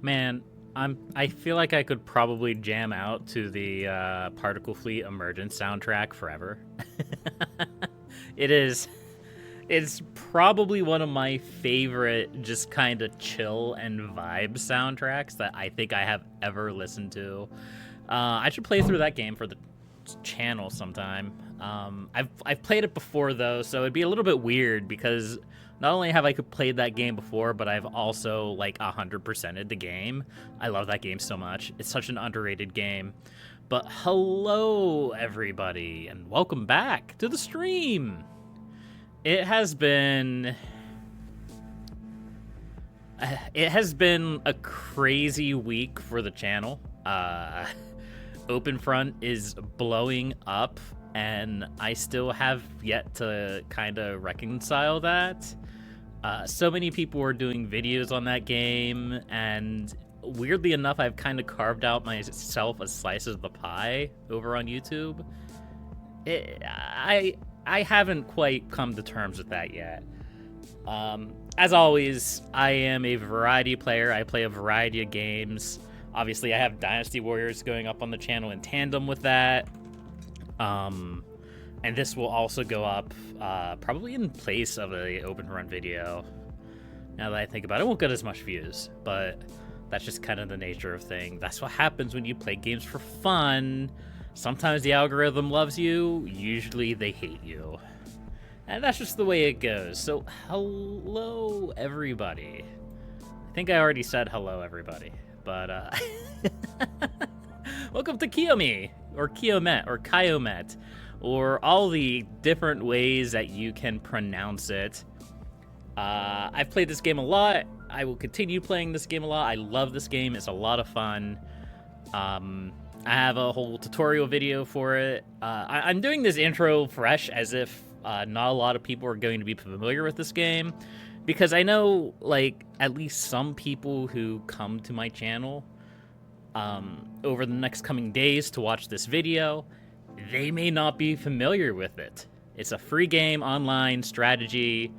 Man, I feel like I could probably jam out to the Particle Fleet Emergence soundtrack forever. It is it's probably one of my favorite just kind of chill and vibe soundtracks that I think I have ever listened to. I should play through that game for the channel sometime. I've played it before though, so it'd be a little bit weird because not only have I played that game before, but I've also like 100%ed the game. I love that game so much. It's such an underrated game. But hello everybody and welcome back to the stream. It has been a crazy week for the channel. OpenFront is blowing up, and I still have yet to kind of reconcile that. So many people are doing videos on that game, and weirdly enough, I've kind of carved out myself a slice of the pie over on YouTube. I haven't quite come to terms with that yet. As always, I am a variety player. I play a variety of games. Obviously, I have Dynasty Warriors going up on the channel in tandem with that. And this will also go up probably in place of a open run video. Now that I think about it, it won't get as much views, but that's just kind of the nature of things. That's what happens when you play games for fun. Sometimes the algorithm loves you, usually they hate you. And that's just the way it goes. So, hello, everybody. I think I already said hello, everybody. But, welcome to Kiomet, or Kiomet, or all the different ways that you can pronounce it. I've played this game a lot. I will continue playing this game a lot. I love this game. It's a lot of fun. I have a whole tutorial video for it. I'm doing this intro fresh as if not a lot of people are going to be familiar with this game, because I know, like, at least some people who come to my channel over the next coming days to watch this video, they may not be familiar with it. It's a free game, online strategy.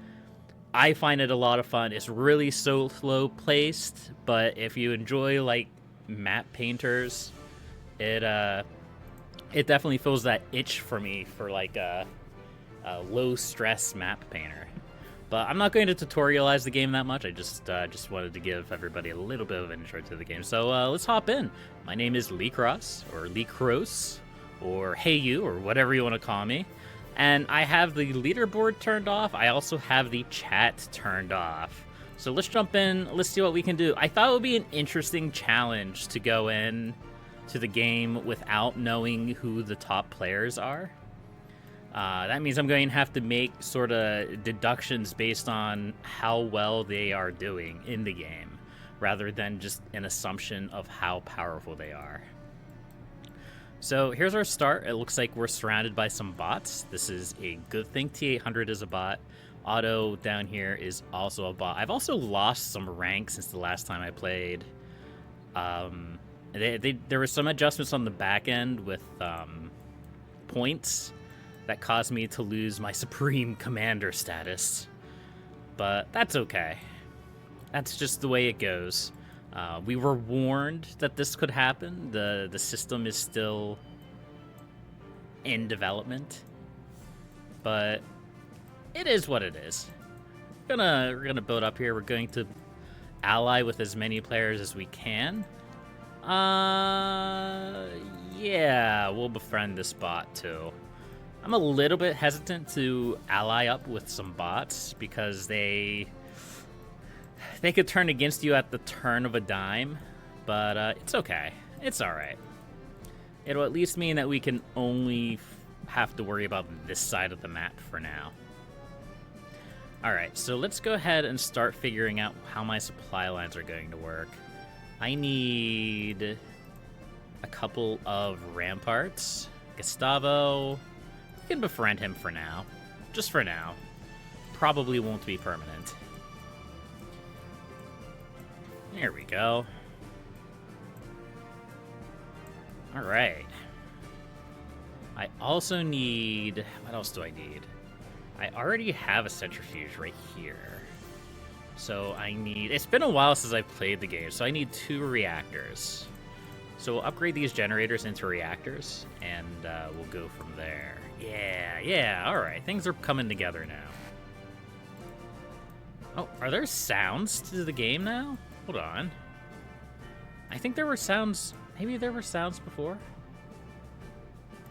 I find it a lot of fun. It's really so slow paced, but if you enjoy, like, map painters, it definitely fills that itch for me for like a low stress map painter. But I'm not going to tutorialize the game that much. I just wanted to give everybody a little bit of an intro to the game. So let's hop in. My name is Leecros, or Leecros, or Hey You, or whatever you want to call me. And I have the leaderboard turned off. I also have the chat turned off. So let's jump in. Let's see what we can do. I thought it would be an interesting challenge to go in to the game without knowing who the top players are. That means I'm going to have to make sort of deductions based on how well they are doing in the game, rather than just an assumption of how powerful they are. So here's our start. It looks like we're surrounded by some bots. This is a good thing. T800 is a bot. Otto down here is also a bot. I've also lost some rank since the last time I played. There were some adjustments on the back end with points that caused me to lose my Supreme Commander status. But that's okay. That's just the way it goes. We were warned that this could happen. The system is still in development. But it is what it is. We're gonna build up here. We're going to ally with as many players as we can. Yeah, we'll befriend this bot too. I'm a little bit hesitant to ally up with some bots because they could turn against you at the turn of a dime, but it's okay. It's all right. It'll at least mean that we can only have to worry about this side of the map for now. All right, so let's go ahead and start figuring out how my supply lines are going to work. I need a couple of ramparts. Gustavo, you can befriend him for now. Just for now. Probably won't be permanent. There we go. All right. I also need... What else do I need? I already have a centrifuge right here. So I need... It's been a while since I've played the game, so I need 2 reactors. So we'll upgrade these generators into reactors, and we'll go from there. Yeah, alright. Things are coming together now. Oh, are there sounds to the game now? Hold on. I think there were sounds... Maybe there were sounds before?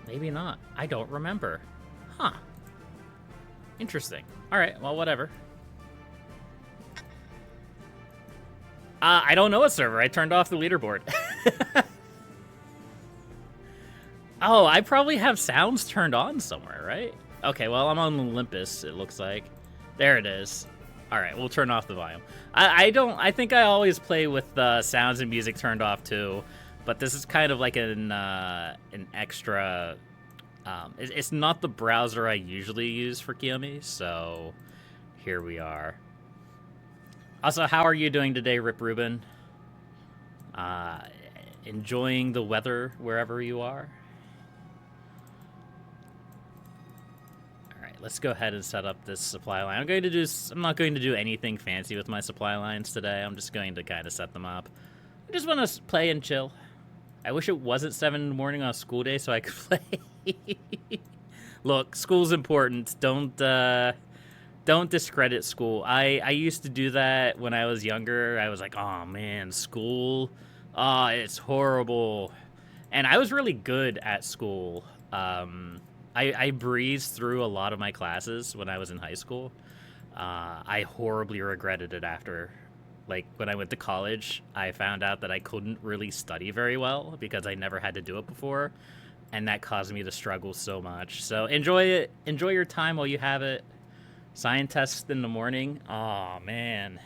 Maybe not. I don't remember. Huh. Interesting. Alright, well, whatever. I don't know what server. I turned off the leaderboard. Oh, I probably have sounds turned on somewhere, right? Okay, well, I'm on Olympus, it looks like. There it is. All right, we'll turn off the volume. I think I always play with sounds and music turned off too, but this is kind of like an extra... it's not the browser I usually use for Kiomet, so here we are. Also, how are you doing today, Rip Rubin? Enjoying the weather wherever you are? All right, let's go ahead and set up this supply line. I'm not going to do anything fancy with my supply lines today. I'm just going to kind of set them up. I just want to play and chill. I wish it wasn't 7 in the morning on a school day so I could play. Look, school's important. Don't discredit school. I used to do that when I was younger. I was like, oh man, school, it's horrible. And I was really good at school. I breezed through a lot of my classes when I was in high school. I horribly regretted it after. Like, when I went to college, I found out that I couldn't really study very well because I never had to do it before. And that caused me to struggle so much. So enjoy it. Enjoy your time while you have it. Sign test in the morning. Oh man,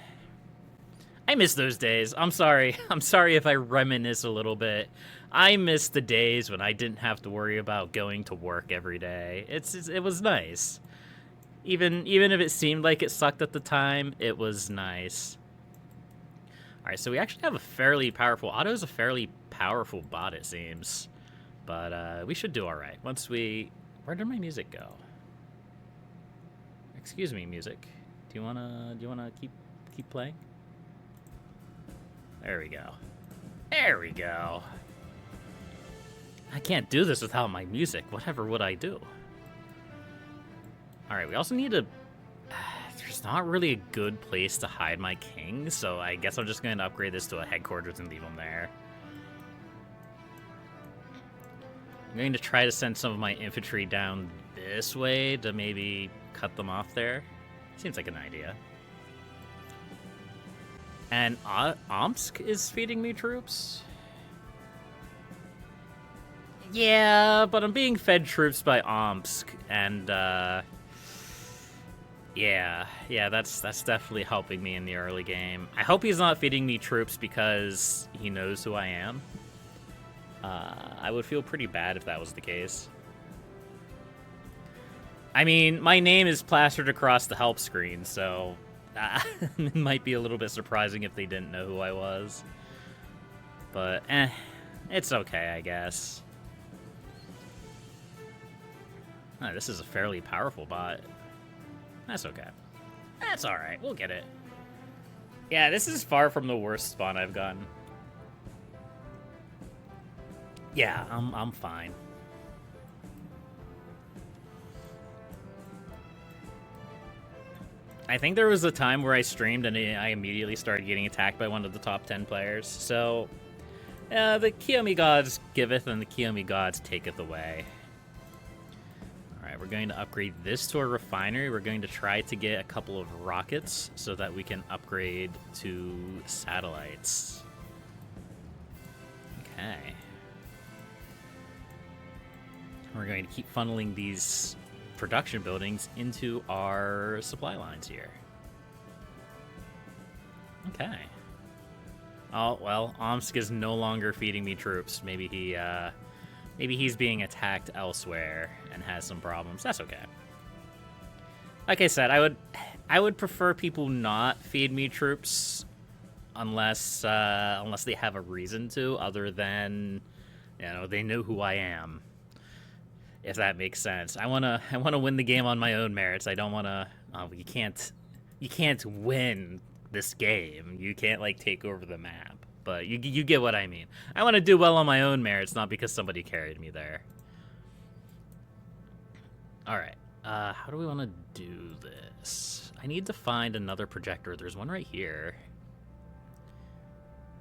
I miss those days. I'm sorry. I'm sorry if I reminisce a little bit. I miss the days when I didn't have to worry about going to work every day. It was nice. Even if it seemed like it sucked at the time, it was nice. All right, so we actually have a fairly powerful... Otto's a fairly powerful bot, it seems. But we should do all right. Once we... Where did my music go? Excuse me, music. Do you wanna keep playing? There we go. There we go. I can't do this without my music. Whatever would I do? All right, we also need to... There's not really a good place to hide my king, so I guess I'm just going to upgrade this to a headquarters and leave them there. I'm going to try to send some of my infantry down this way to maybe cut them off there. Seems like an idea. And Omsk is feeding me troops? Yeah, but I'm being fed troops by Omsk, and yeah, that's definitely helping me in the early game. I hope he's not feeding me troops because he knows who I am. I would feel pretty bad if that was the case. I mean, my name is plastered across the help screen, so it might be a little bit surprising if they didn't know who I was. But, it's okay, I guess. Oh, this is a fairly powerful bot. That's okay. That's alright, we'll get it. Yeah, this is far from the worst spawn I've gotten. Yeah, I'm fine. I think there was a time where I streamed and I immediately started getting attacked by one of the top 10 players. So, the Kiomet gods giveth and the Kiomet gods taketh away. Alright, we're going to upgrade this to a refinery. We're going to try to get a couple of rockets so that we can upgrade to satellites. Okay. We're going to keep funneling these production buildings into our supply lines here. Okay. Oh, well, Omsk is no longer feeding me troops. Maybe he's being attacked elsewhere and has some problems. That's okay. Like I said, I would prefer people not feed me troops unless they have a reason to, other than, you know, they know who I am. If that makes sense. I wanna win the game on my own merits. I don't wanna. Oh, you can't win this game. You can't like take over the map, but you get what I mean. I want to do well on my own merits, not because somebody carried me there. All right, how do we want to do this? I need to find another projector. There's one right here.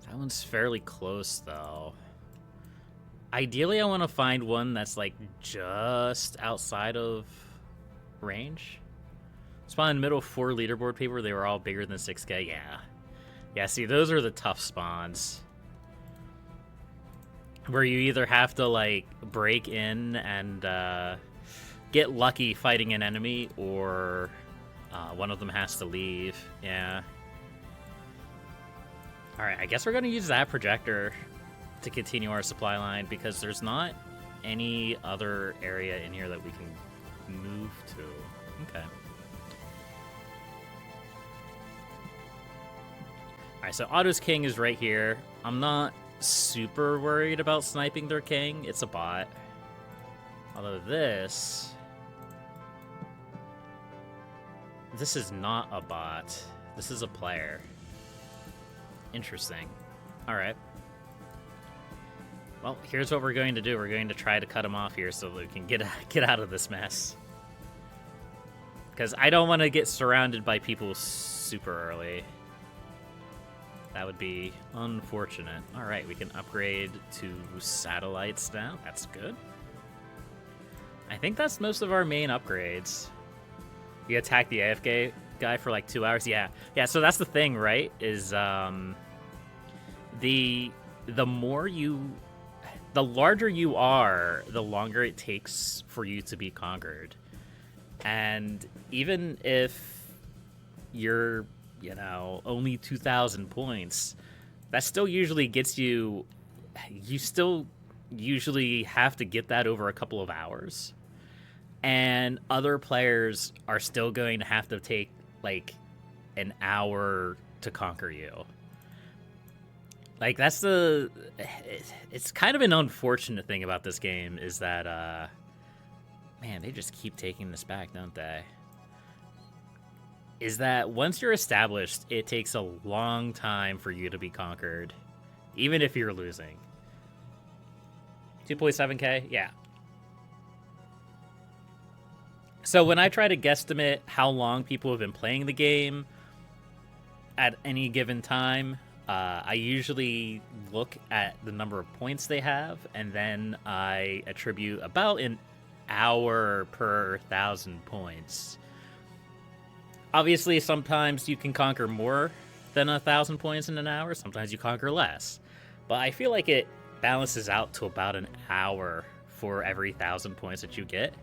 That one's fairly close though. Ideally, I want to find one that's like just outside of range. Spawn in the middle of 4 leaderboard people. They were all bigger than 6K. Yeah. See, those are the tough spawns, where you either have to like break in and get lucky fighting an enemy, or one of them has to leave. Yeah. All right. I guess we're gonna use that projector to continue our supply line, because there's not any other area in here that we can move to. Okay. Alright, so Otto's king is right here. I'm not super worried about sniping their king. It's a bot. Although this is not a bot. This is a player. Interesting. Alright. Well, here's what we're going to do. We're going to try to cut him off here so that we can get out of this mess. Because I don't want to get surrounded by people super early. That would be unfortunate. All right, we can upgrade to satellites now. That's good. I think that's most of our main upgrades. You attack the AFK guy for like 2 hours. Yeah, so that's the thing, right? Is the larger you are, the longer it takes for you to be conquered. And even if you're, only 2,000 points, that still usually gets you still usually have to get that over a couple of hours. And other players are still going to have to take like an hour to conquer you. Like, it's kind of an unfortunate thing about this game is that, man, they just keep taking this back, don't they? Is that once you're established, it takes a long time for you to be conquered, even if you're losing. 2.7K? Yeah. So when I try to guesstimate how long people have been playing the game at any given time, I usually look at the number of points they have, and then I attribute about an hour per 1,000 points. Obviously, sometimes you can conquer more than 1,000 points in an hour. Sometimes you conquer less. But I feel like it balances out to about an hour for every 1,000 points that you get.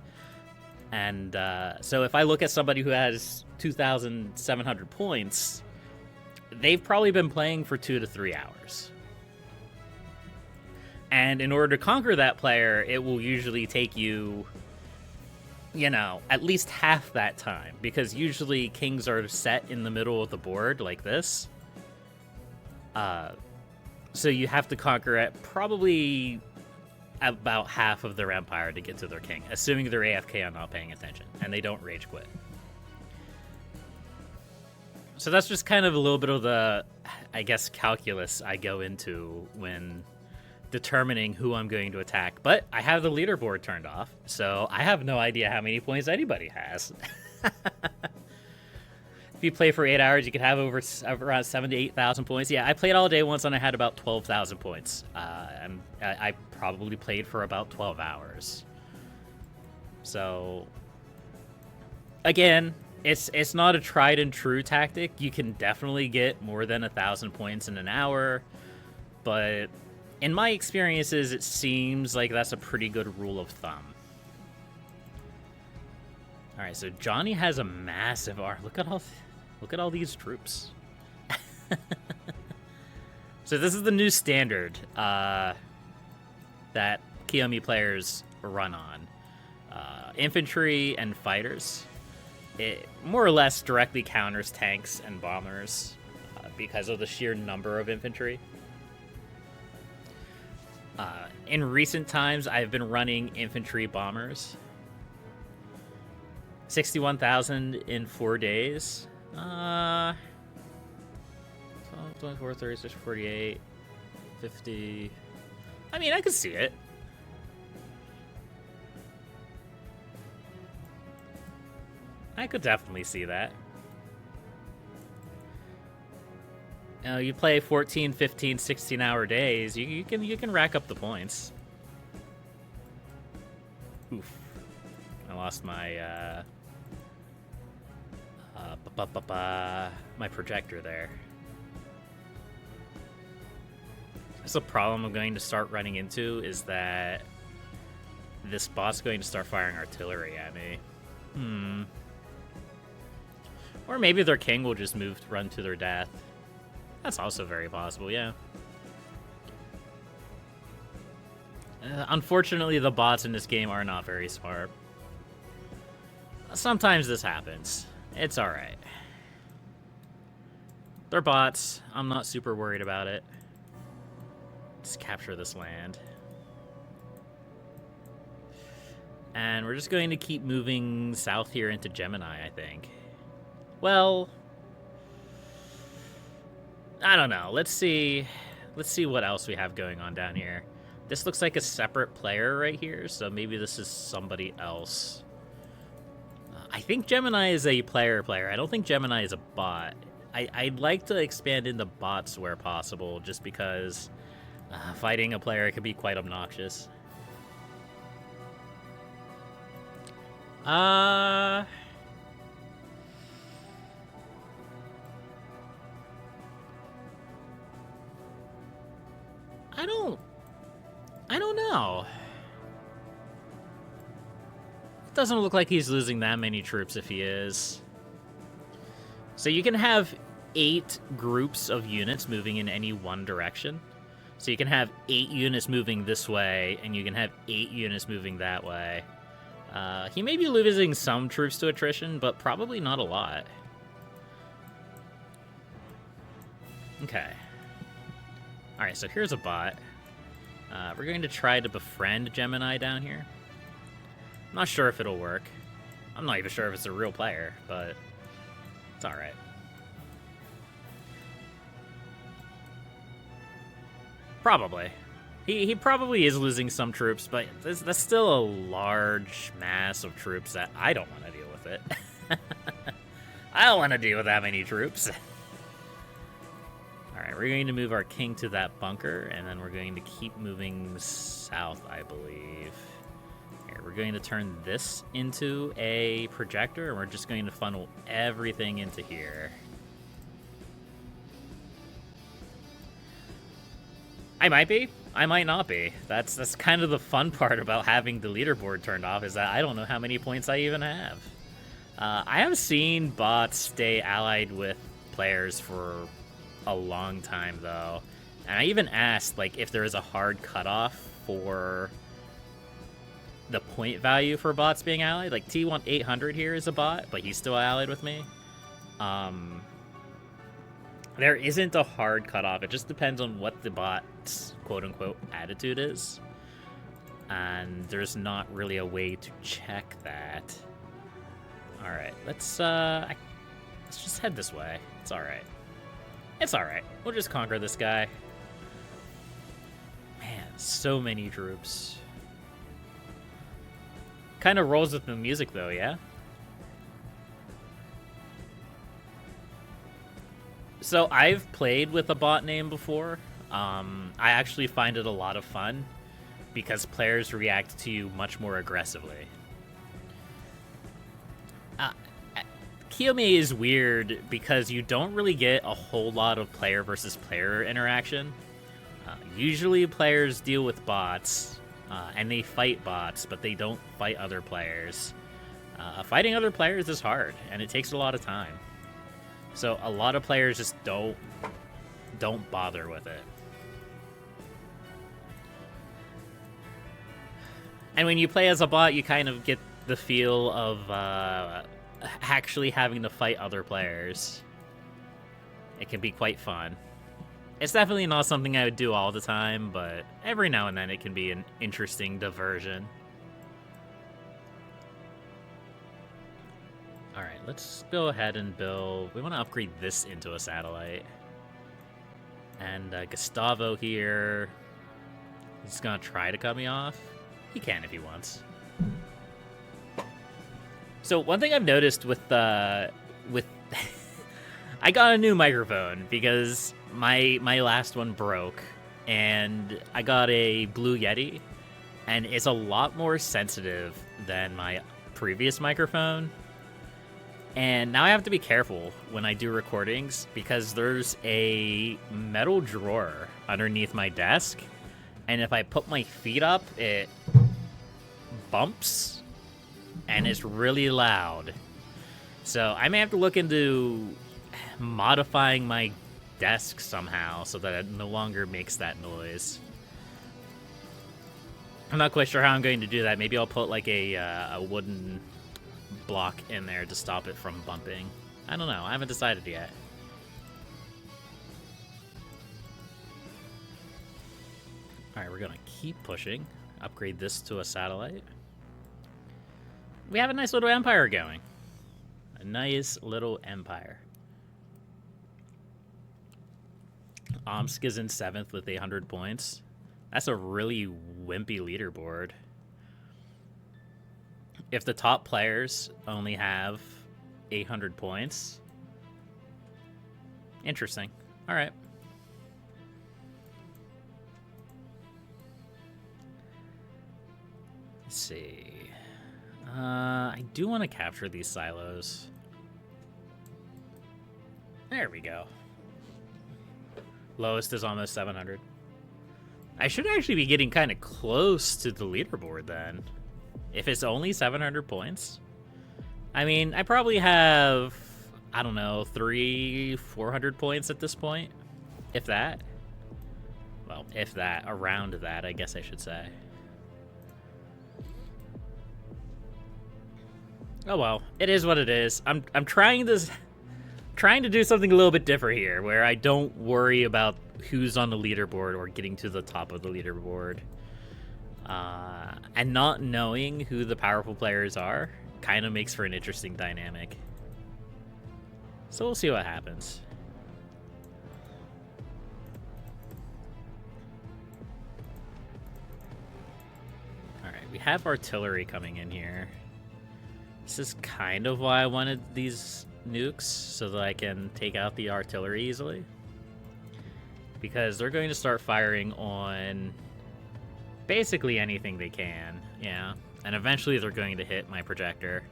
And so if I look at somebody who has 2,700 points, they've probably been playing for 2 to 3 hours. And in order to conquer that player, it will usually take you, at least half that time. Because usually kings are set in the middle of the board like this. So you have to conquer it probably about half of their empire to get to their king, assuming they're AFK and not paying attention, and they don't rage quit. So that's just kind of a little bit of the, I guess, calculus I go into when determining who I'm going to attack. But I have the leaderboard turned off, so I have no idea how many points anybody has. If you play for 8 hours, you could have around 7,000 to 8,000 points. Yeah, I played all day once and I had about 12,000 points. I probably played for about 12 hours. So, again, it's not a tried and true tactic. You can definitely get more than 1,000 points in an hour, but in my experiences, it seems like that's a pretty good rule of thumb. All right, so Johnny has a massive arm. Look at all these troops. So this is the new standard that Kiomet players run on. Infantry and fighters. It more or less directly counters tanks and bombers because of the sheer number of infantry. In recent times, I've been running infantry bombers. 61,000 in 4 days. 24, 36, 48, 50. I mean, I could see it. I could definitely see that. You play 14, 15, 16-hour days, you can rack up the points. Oof. I lost my my projector there. That's the problem I'm going to start running into, is that this bot's going to start firing artillery at me. Or maybe their king will just run to their death. That's also very possible, yeah. Unfortunately, the bots in this game are not very smart. Sometimes this happens. It's alright. They're bots. I'm not super worried about it. Just capture this land. And we're just going to keep moving south here into Gemini, I think. Well, I don't know. Let's see what else we have going on down here. This looks like a separate player right here, so maybe this is somebody else. I think Gemini is a player. I don't think Gemini is a bot. I'd like to expand into bots where possible, just because fighting a player can be quite obnoxious. I don't know. It doesn't look like he's losing that many troops if he is. So you can have 8 groups of units moving in any one direction. So you can have 8 units moving this way, and you can have 8 units moving that way. He may be losing some troops to attrition, but probably not a lot. Okay. Alright, so here's a bot. We're going to try to befriend Gemini down here. I'm not sure if it'll work. I'm not even sure if it's a real player, but it's alright. Probably. He probably is losing some troops, but that's still a large mass of troops that I don't want to deal with it. I don't want to deal with that many troops. Alright, we're going to move our king to that bunker, and then we're going to keep moving south, I believe. Here, we're going to turn this into a projector, and we're just going to funnel everything into here. I might be. I might not be. That's kind of the fun part about having the leaderboard turned off, is that I don't know how many points I even have. I have seen bots stay allied with players for a long time, though. And I even asked, like, if there is a hard cutoff for the point value for bots being allied. Like, T1800 here is a bot, but he's still allied with me. There isn't a hard cutoff. It just depends on what the bot's quote-unquote attitude is. And there's not really a way to check that. Alright, let's just head this way. It's alright. It's alright. We'll just conquer this guy. Man, so many troops. Kind of rolls with the music, though, yeah? So I've played with a bot name before. I actually find it a lot of fun because players react to you much more aggressively. Kiomet is weird because you don't really get a whole lot of player versus player interaction. Usually players deal with bots, and they fight bots, but they don't fight other players. Fighting other players is hard, and it takes a lot of time. So a lot of players just don't bother with it. And when you play as a bot, you kind of get the feel of actually having to fight other players. It can be quite fun. It's definitely not something I would do all the time, but every now and then it can be an interesting diversion. Alright, let's go ahead and build... We want to upgrade this into a satellite. And Gustavo here. He's gonna try to cut me off. He can if he wants. So one thing I've noticed with I got a new microphone because my last one broke, and I got a Blue Yeti, and it's a lot more sensitive than my previous microphone. And now I have to be careful when I do recordings because there's a metal drawer underneath my desk, and if I put my feet up, it bumps, and it's really loud. So I may have to look into modifying my desk somehow so that it no longer makes that noise. I'm not quite sure how I'm going to do that. Maybe I'll put like a wooden block in there to stop it from bumping. I don't know. I haven't decided yet. Alright, we're gonna keep pushing. Upgrade this to a satellite. We have a nice little empire going. A nice little empire. Omsk is in 7th with 800 points. That's a really wimpy leaderboard. If the top players only have 800 points. Interesting. All right. Let's see. I do want to capture these silos. There we go. Lowest is almost 700. I should actually be getting kind of close to the leaderboard then. If it's only 700 points. I mean, I probably have, I don't know, 400 points at this point. If that. Well, if that, around that, I guess I should say. Oh well, it is what it is. I'm trying to do something a little bit different here, where I don't worry about who's on the leaderboard or getting to the top of the leaderboard. And not knowing who the powerful players are kind of makes for an interesting dynamic. So we'll see what happens. Alright, we have artillery coming in here. This is kind of why I wanted these nukes, so that I can take out the artillery easily. Because they're going to start firing on basically anything they can, yeah. And eventually they're going to hit my projector.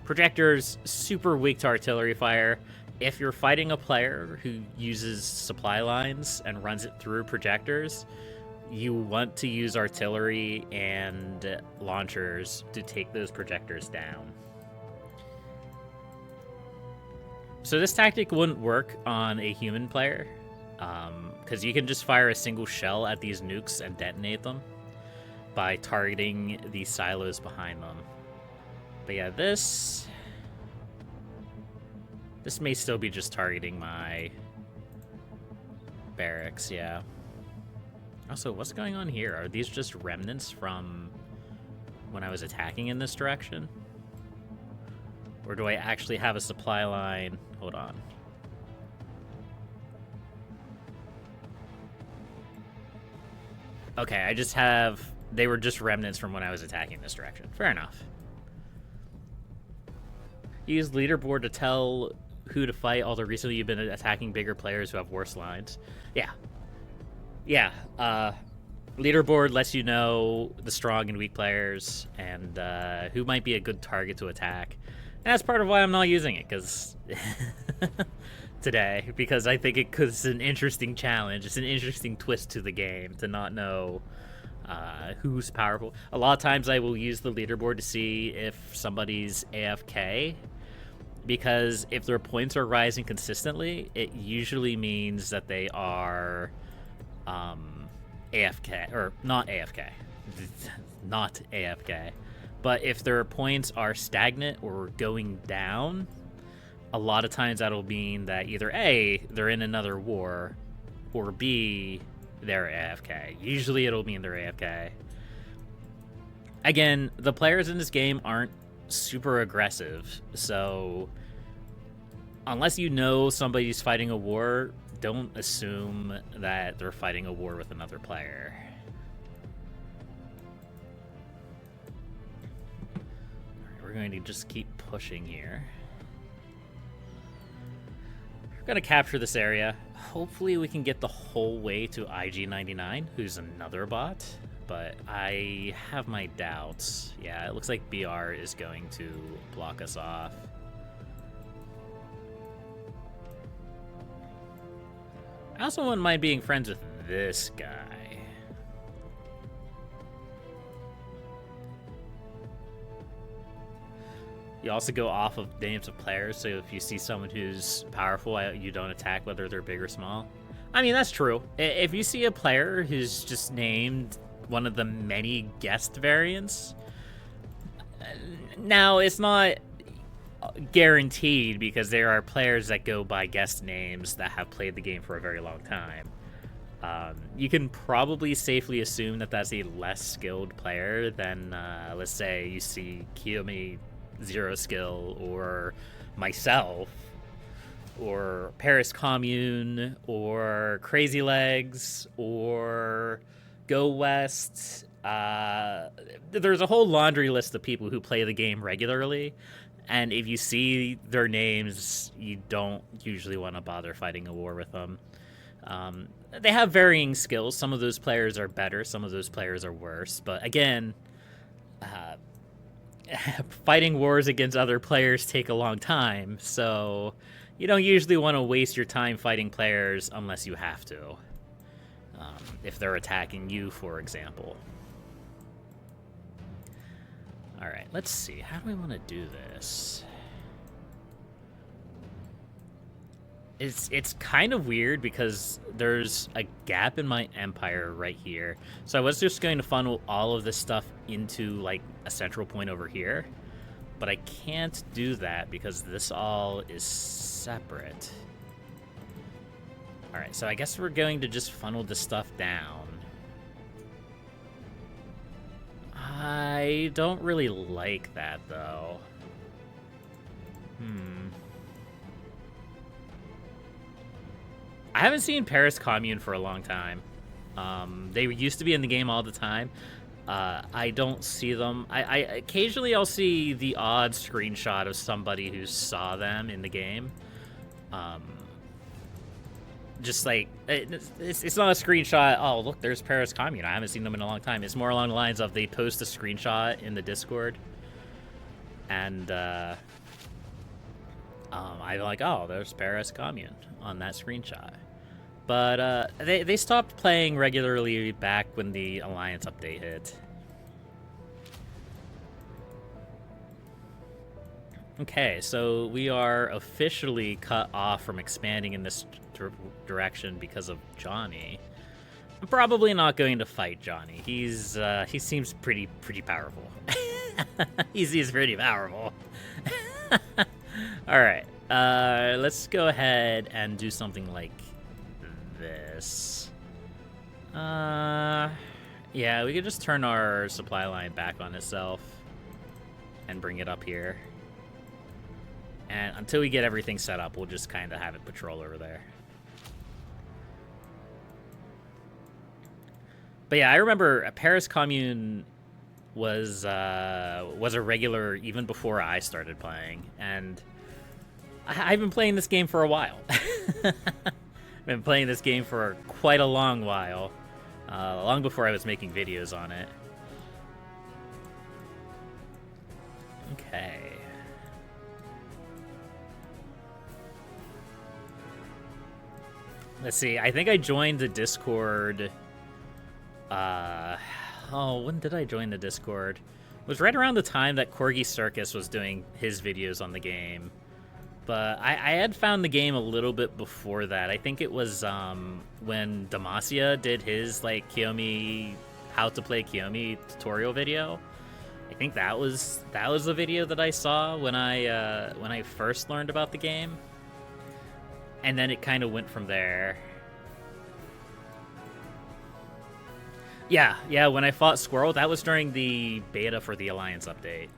Projector's super weak to artillery fire. If you're fighting a player who uses supply lines and runs it through projectors, you want to use artillery and launchers to take those projectors down. So this tactic wouldn't work on a human player, because you can just fire a single shell at these nukes and detonate them by targeting the silos behind them. But yeah, this may still be just targeting my barracks, yeah. Also, what's going on here? Are these just remnants from when I was attacking in this direction? Or do I actually have a supply line? Hold on. Okay, I just have... They were just remnants from when I was attacking this direction. Fair enough. Use leaderboard to tell who to fight, although recently you've been attacking bigger players who have worse lines. Yeah. Yeah, leaderboard lets you know the strong and weak players and who might be a good target to attack. And that's part of why I'm not using it, because today, because I think it's an interesting challenge. It's an interesting twist to the game to not know who's powerful. A lot of times I will use the leaderboard to see if somebody's AFK, because if their points are rising consistently, it usually means that they are AFK, or not AFK, not AFK. But if their points are stagnant or going down, a lot of times that'll mean that either A, they're in another war, or B, they're AFK. Usually it'll mean they're AFK. Again, the players in this game aren't super aggressive, so unless you know somebody's fighting a war, don't assume that they're fighting a war with another player. Alright, we're going to just keep pushing here. We're going to capture this area. Hopefully we can get the whole way to IG-99, who's another bot. But I have my doubts. Yeah, it looks like BR is going to block us off. I also wouldn't mind being friends with this guy. You also go off of names of players, so if you see someone who's powerful, you don't attack whether they're big or small. I mean, that's true. If you see a player who's just named one of the many guest variants, now it's not guaranteed because there are players that go by guest names that have played the game for a very long time. You can probably safely assume that that's a less skilled player than, let's say, you see Kiomet 0 skill, or myself, or Paris Commune, or Crazy Legs, or Go West. There's a whole laundry list of people who play the game regularly, and if you see their names, you don't usually want to bother fighting a war with them. They have varying skills. Some of those players are better, some of those players are worse, but again, fighting wars against other players take a long time, so you don't usually want to waste your time fighting players unless you have to. If they're attacking you, for example. Alright, let's see. How do we want to do this? It's kind of weird because there's a gap in my empire right here. So I was just going to funnel all of this stuff into like a central point over here. But I can't do that because this all is separate. Alright, so I guess we're going to just funnel this stuff down. I don't really like that, though. I haven't seen Paris Commune for a long time. They used to be in the game all the time. I don't see them. I occasionally I'll see the odd screenshot of somebody who saw them in the game. Just like, it's not a screenshot, oh, look, there's Paris Commune. I haven't seen them in a long time. It's more along the lines of they post a screenshot in the Discord. And I'm like, oh, there's Paris Commune on that screenshot. But they stopped playing regularly back when the Alliance update hit. Okay, so we are officially cut off from expanding in this direction because of Johnny. I'm probably not going to fight Johnny. He seems pretty powerful. He's pretty powerful. All right, let's go ahead and do something like this. Yeah, we could just turn our supply line back on itself and bring it up here. And until we get everything set up, we'll just kind of have it patrol over there. But yeah, I remember Paris Commune was a regular even before I started playing, and I've been playing this game for a while. I've been playing this game for quite a long while, long before I was making videos on it. Okay. Let's see, I think I joined the Discord, when did I join the Discord? It was right around the time that Corgi Circus was doing his videos on the game. But I had found the game a little bit before that. I think it was when Demacia did his like Kiomet, how to play Kiomet tutorial video. I think that was the video that I saw when I first learned about the game. And then it kind of went from there. Yeah, when I fought Squirrel, that was during the beta for the Alliance update.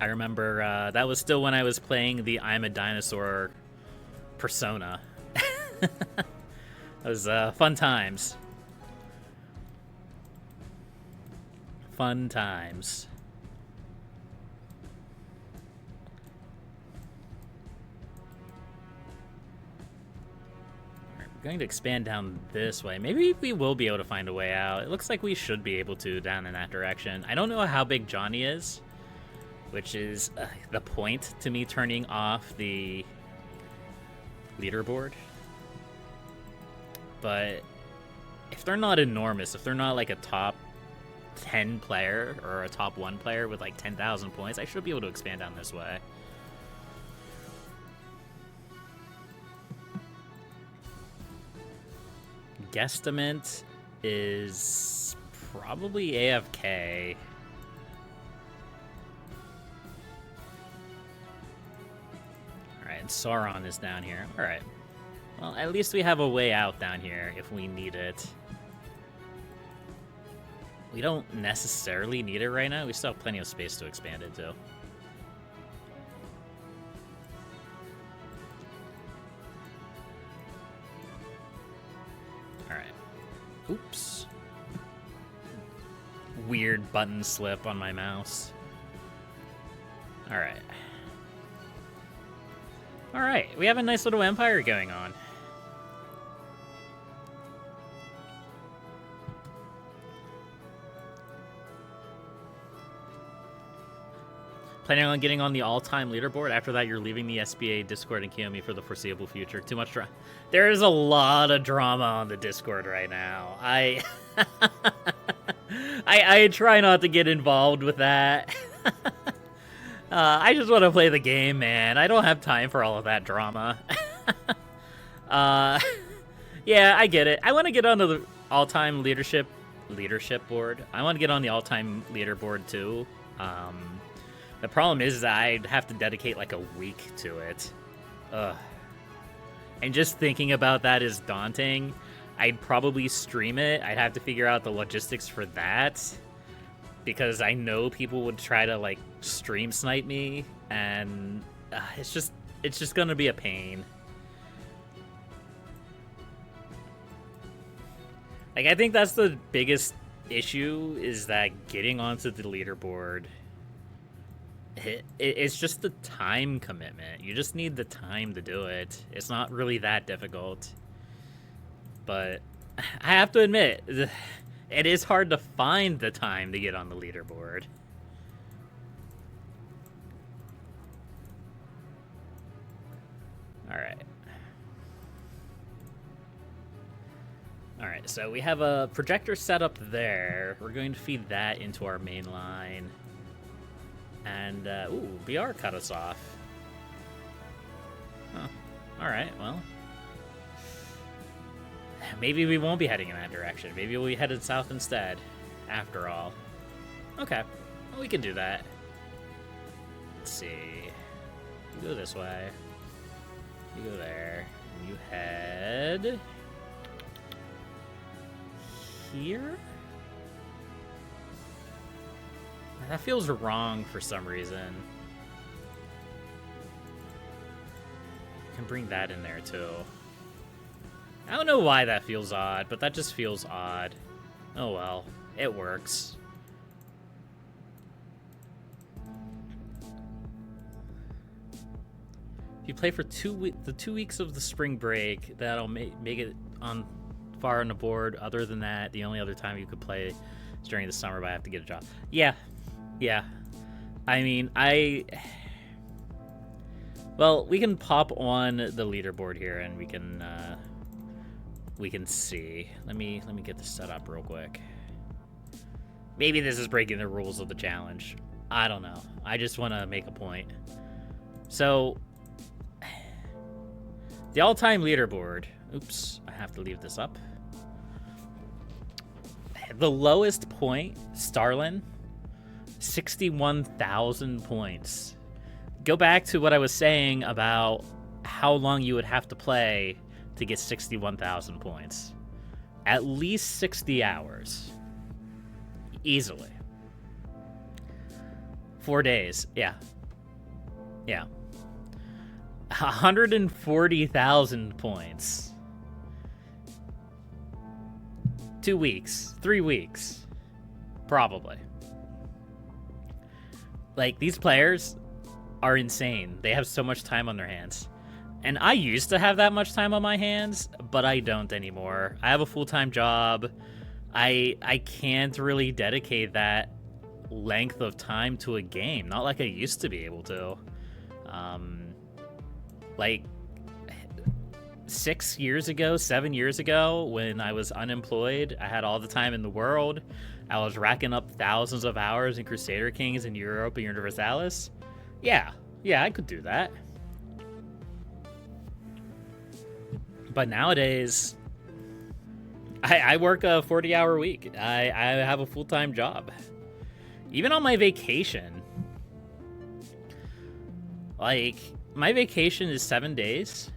I remember that was still when I was playing the I'm a Dinosaur persona. That was fun times. Fun times. We're going to expand down this way. Maybe we will be able to find a way out. It looks like we should be able to down in that direction. I don't know how big Johnny is, which is the point to me turning off the leaderboard. But if they're not enormous, if they're not like a top 10 player or a top 1 player with like 10,000 points, I should be able to expand down this way. Guesstimate is probably AFK. Alright, and Sauron is down here. Alright. Well, at least we have a way out down here if we need it. We don't necessarily need it right now. We still have plenty of space to expand it to. Alright. Oops. Weird button slip on my mouse. Alright. Alright, we have a nice little empire going on. Planning on getting on the all-time leaderboard? After that, you're leaving the SBA Discord and Kiomet for the foreseeable future. Too much drama. There is a lot of drama on the Discord right now. I try not to get involved with that. I just want to play the game, man. I don't have time for all of that drama. Yeah, I get it. I want to get onto the all-time leadership board. I want to get on the all-time leaderboard too. The problem is that I'd have to dedicate like a week to it. Ugh. And just thinking about that is daunting. I'd probably stream it. I'd have to figure out the logistics for that, because I know people would try to like stream snipe me, and it's just gonna be a pain. Like, I think that's the biggest issue, is that getting onto the leaderboard, it's just the time commitment. You just need the time to do it. It's not really that difficult. But I have to admit, it is hard to find the time to get on the leaderboard. Alright. Alright, so we have a projector set up there. We're going to feed that into our main line. And, ooh, BR cut us off. Huh. Alright, well. Maybe we won't be heading in that direction. Maybe we'll be headed south instead, after all. Okay, well, we can do that. Let's see. You go this way. You go there. And you head... here? That feels wrong for some reason. Can bring that in there too. I don't know why that feels odd, but that just feels odd. Oh well, it works. If you play for the 2 weeks of the spring break, that'll make it on far on the board. Other than that, the only other time you could play is during the summer, but I have to get a job. Yeah. I mean, well, we can pop on the leaderboard here, and we can see. Let me get this set up real quick. Maybe this is breaking the rules of the challenge. I don't know. I just want to make a point. So, the all-time leaderboard. Oops, I have to leave this up. The lowest point, Starlin, 61,000 points. Go back to what I was saying about how long you would have to play to get 61,000 points. At least 60 hours. Easily. 4 days. Yeah. Yeah. 140,000 points. 2 weeks. 3 weeks. Probably. Like, these players are insane. They have so much time on their hands. And I used to have that much time on my hands, but I don't anymore. I have a full-time job. I can't really dedicate that length of time to a game. Not like I used to be able to. Like 6 years ago, 7 years ago, when I was unemployed, I had all the time in the world. I was racking up thousands of hours in Crusader Kings and Europa Universalis. Yeah, I could do that. But nowadays, I work a 40-hour week. I have a full-time job. Even on my vacation. Like, my vacation is 7 days.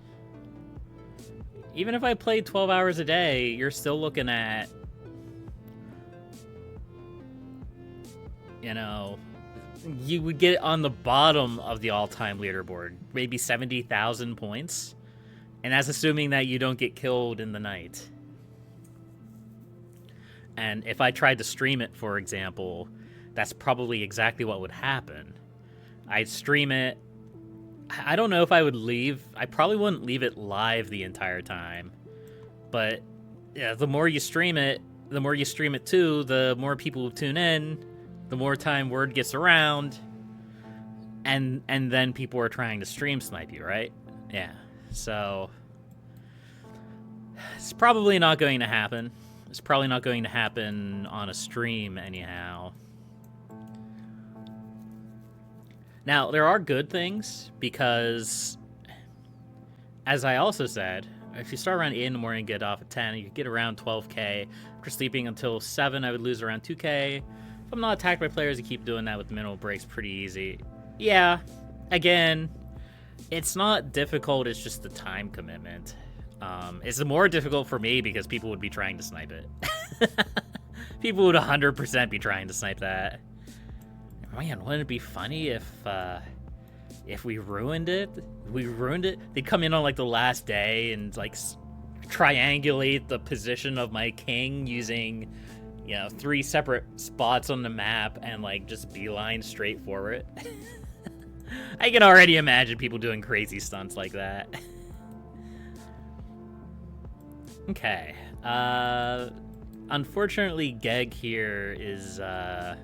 Even if I play 12 hours a day, you're still looking at, you know, you would get on the bottom of the all-time leaderboard, maybe 70,000 points. And that's assuming that you don't get killed in the night. And if I tried to stream it, for example, that's probably exactly what would happen. I'd stream it. I don't know if I would leave. I probably wouldn't leave it live the entire time. But yeah, the more you stream it too, the more people tune in, the more time word gets around, and then people are trying to stream snipe you, right? Yeah. So it's probably not going to happen. It's probably not going to happen on a stream anyhow. Now, there are good things, because, as I also said, if you start around 8 in the morning and get off at 10, you get around 12k. After sleeping until 7, I would lose around 2k. If I'm not attacked by players, I keep doing that with minimal breaks pretty easy. Yeah, again, it's not difficult, it's just the time commitment. It's more difficult for me because people would be trying to snipe it. People would 100% be trying to snipe that. Man, wouldn't it be funny if we ruined it? They'd come in on like the last day and like triangulate the position of my king using, 3 separate spots on the map and like just beeline straight for it. I can already imagine people doing crazy stunts like that. Okay. Unfortunately, Geg here is, I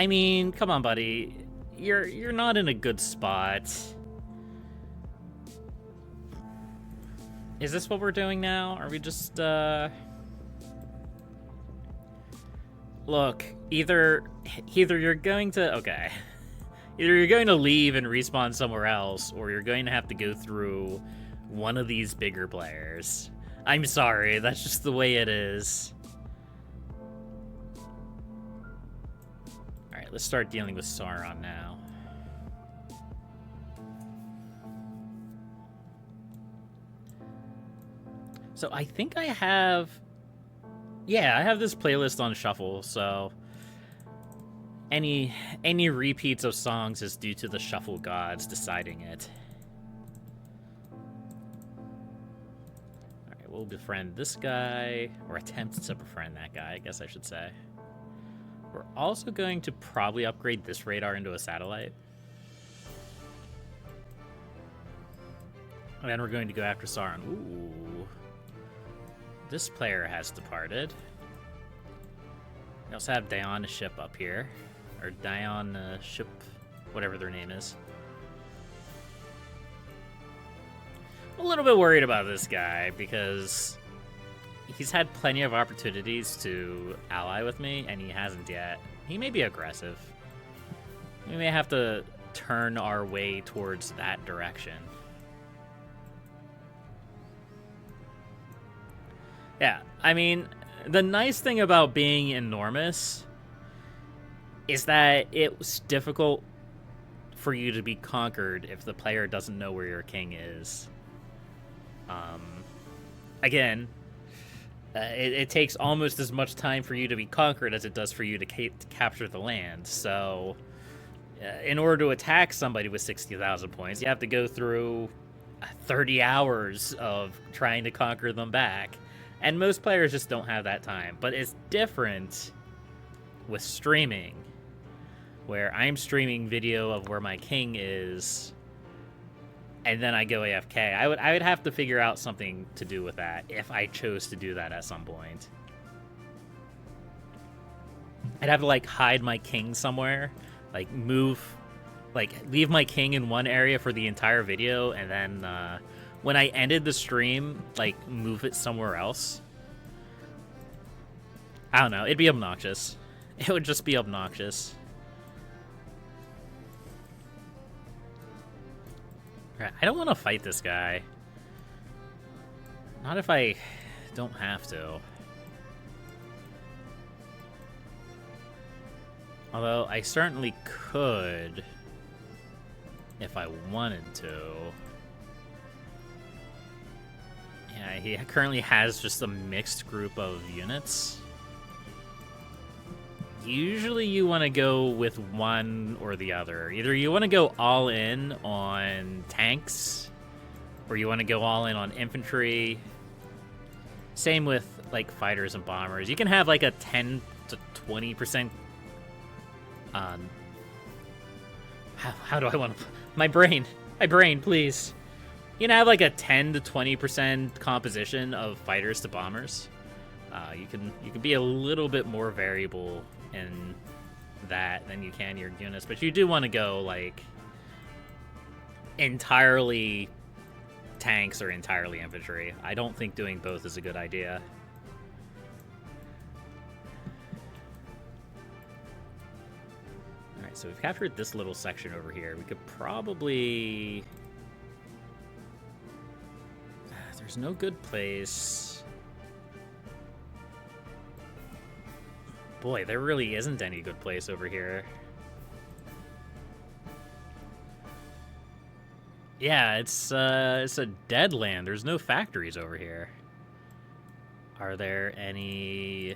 mean, come on, buddy. You're not in a good spot. Is this what we're doing now? Are we just, Look, either you're going to... Okay. Either you're going to leave and respawn somewhere else, or you're going to have to go through one of these bigger players. I'm sorry, that's just the way it is. Alright, let's start dealing with Sauron now. So I think I have... Yeah, I have this playlist on shuffle, so... Any repeats of songs is due to the shuffle gods deciding it. Alright, we'll befriend this guy, or attempt to befriend that guy, I guess I should say. We're also going to probably upgrade this radar into a satellite. And then we're going to go after Sauron. Ooh. This player has departed. We also have Dion ship up here. Or Dion ship, whatever their name is. I'm a little bit worried about this guy because he's had plenty of opportunities to ally with me, and he hasn't yet. He may be aggressive. We may have to turn our way towards that direction. Yeah, I mean, the nice thing about being enormous is that it's difficult for you to be conquered if the player doesn't know where your king is. Again, it takes almost as much time for you to be conquered as it does for you to capture the land. So In order to attack somebody with 60,000 points, you have to go through 30 hours of trying to conquer them back. And most players just don't have that time. But it's different with streaming, where I'm streaming video of where my king is, and then I go AFK. I would have to figure out something to do with that if I chose to do that at some point. I'd have to, like, hide my king somewhere, like, leave my king in one area for the entire video, and then, when I ended the stream, like, move it somewhere else. I don't know, it'd be obnoxious. It would just be obnoxious. Alright, I don't want to fight this guy. Not if I don't have to. Although, I certainly could if I wanted to. Yeah, he currently has just a mixed group of units. Usually you want to go with one or the other. Either you want to go all in on tanks, or you want to go all in on infantry. Same with, like, fighters and bombers. You can have, like, a 10 to 20%... How do I want to... My brain, please. You can have, like, a 10 to 20% composition of fighters to bombers. You can be a little bit more variable in that than you can your units, but you do want to go, like, entirely tanks or entirely infantry. I don't think doing both is a good idea. Alright, so we've captured this little section over here. We could probably... There's no good place... Boy, there really isn't any good place over here. Yeah, it's a dead land. There's no factories over here. Are there any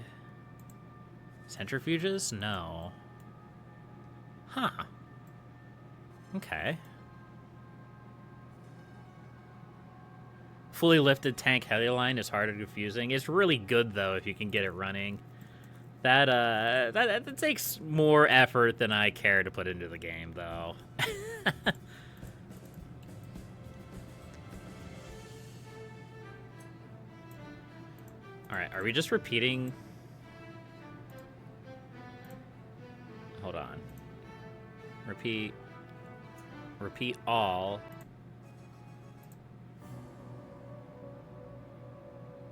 centrifuges? No. Huh. Okay. Fully lifted tank heli line is harder confusing. It's really good though if you can get it running. That takes more effort than I care to put into the game, though. Alright, are we just repeating? Hold on. Repeat all.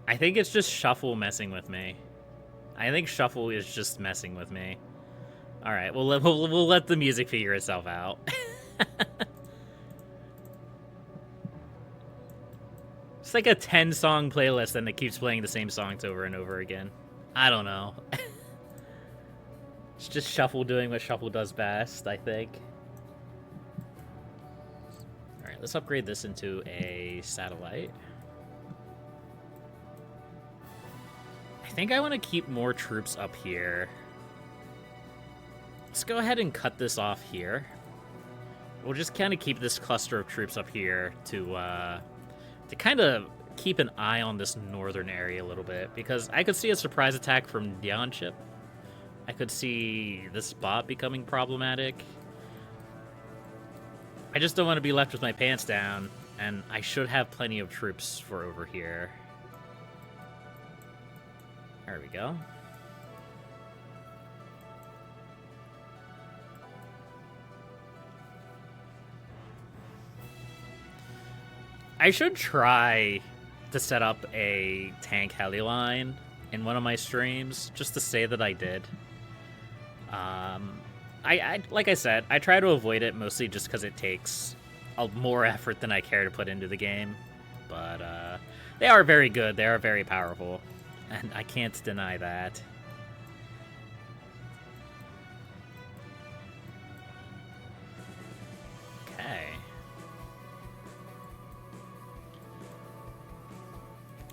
I think it's just Shuffle messing with me. I think Shuffle is just messing with me. All right, we'll let the music figure itself out. It's like a 10-song playlist and it keeps playing the same songs over and over again. I don't know. It's just Shuffle doing what Shuffle does best, I think. All right, let's upgrade this into a satellite. I think I want to keep more troops up here. Let's go ahead and cut this off here. We'll just kind of keep this cluster of troops up here to kind of keep an eye on this northern area a little bit, because I could see a surprise attack from Dion ship. I could see this spot becoming problematic. I just don't want to be left with my pants down, and I should have plenty of troops for over here. There we go. I should try to set up a tank heli line in one of my streams, just to say that I did. I like I said, I try to avoid it mostly just because it takes more effort than I care to put into the game. But they are very good. They are very powerful. And I can't deny that. Okay.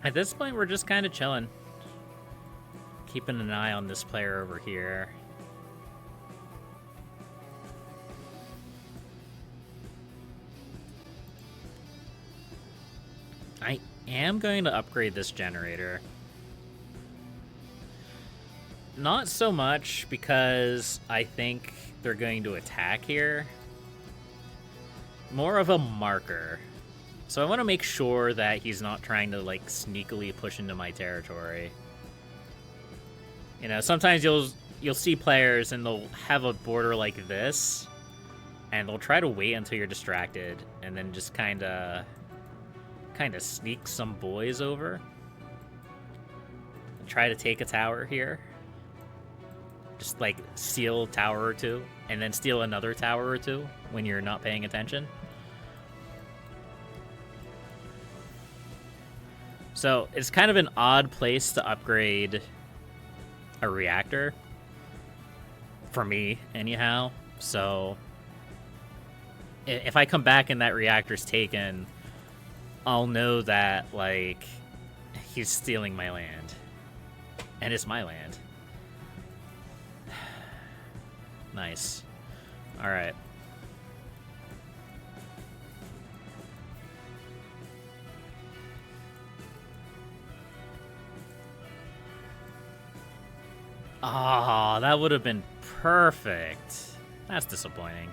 At this point, we're just kind of chilling. Keeping an eye on this player over here. I am going to upgrade this generator. Not so much because I think they're going to attack here. More of a marker. So I want to make sure that he's not trying to, like, sneakily push into my territory. You know, sometimes you'll see players and they'll have a border like this, and they'll try to wait until you're distracted, and then just kind of sneak some boys over. And try to take a tower here. Just, like, steal a tower or two, and then steal another tower or two when you're not paying attention. So it's kind of an odd place to upgrade a reactor. For me, anyhow. So if I come back and that reactor's taken, I'll know that, like, he's stealing my land. And it's my land. Nice. Alright. Oh, that would have been perfect. That's disappointing.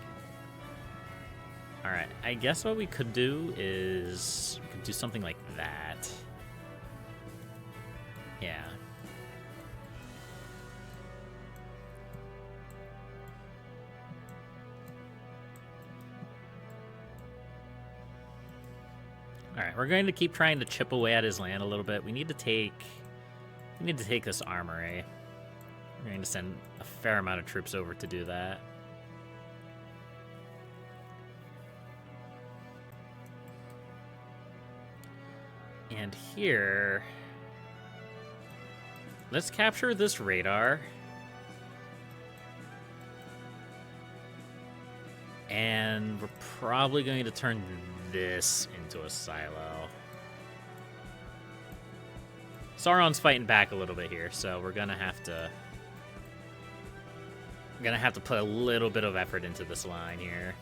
Alright, I guess what we could do is... we could do something like that. Yeah. Alright, we're going to keep trying to chip away at his land a little bit. We need to take this armory. We're going to send a fair amount of troops over to do that. And here... let's capture this radar. And we're probably going to turn this into a silo. Sauron's fighting back a little bit here, so we're gonna have to... I'm gonna have to put a little bit of effort into this line here.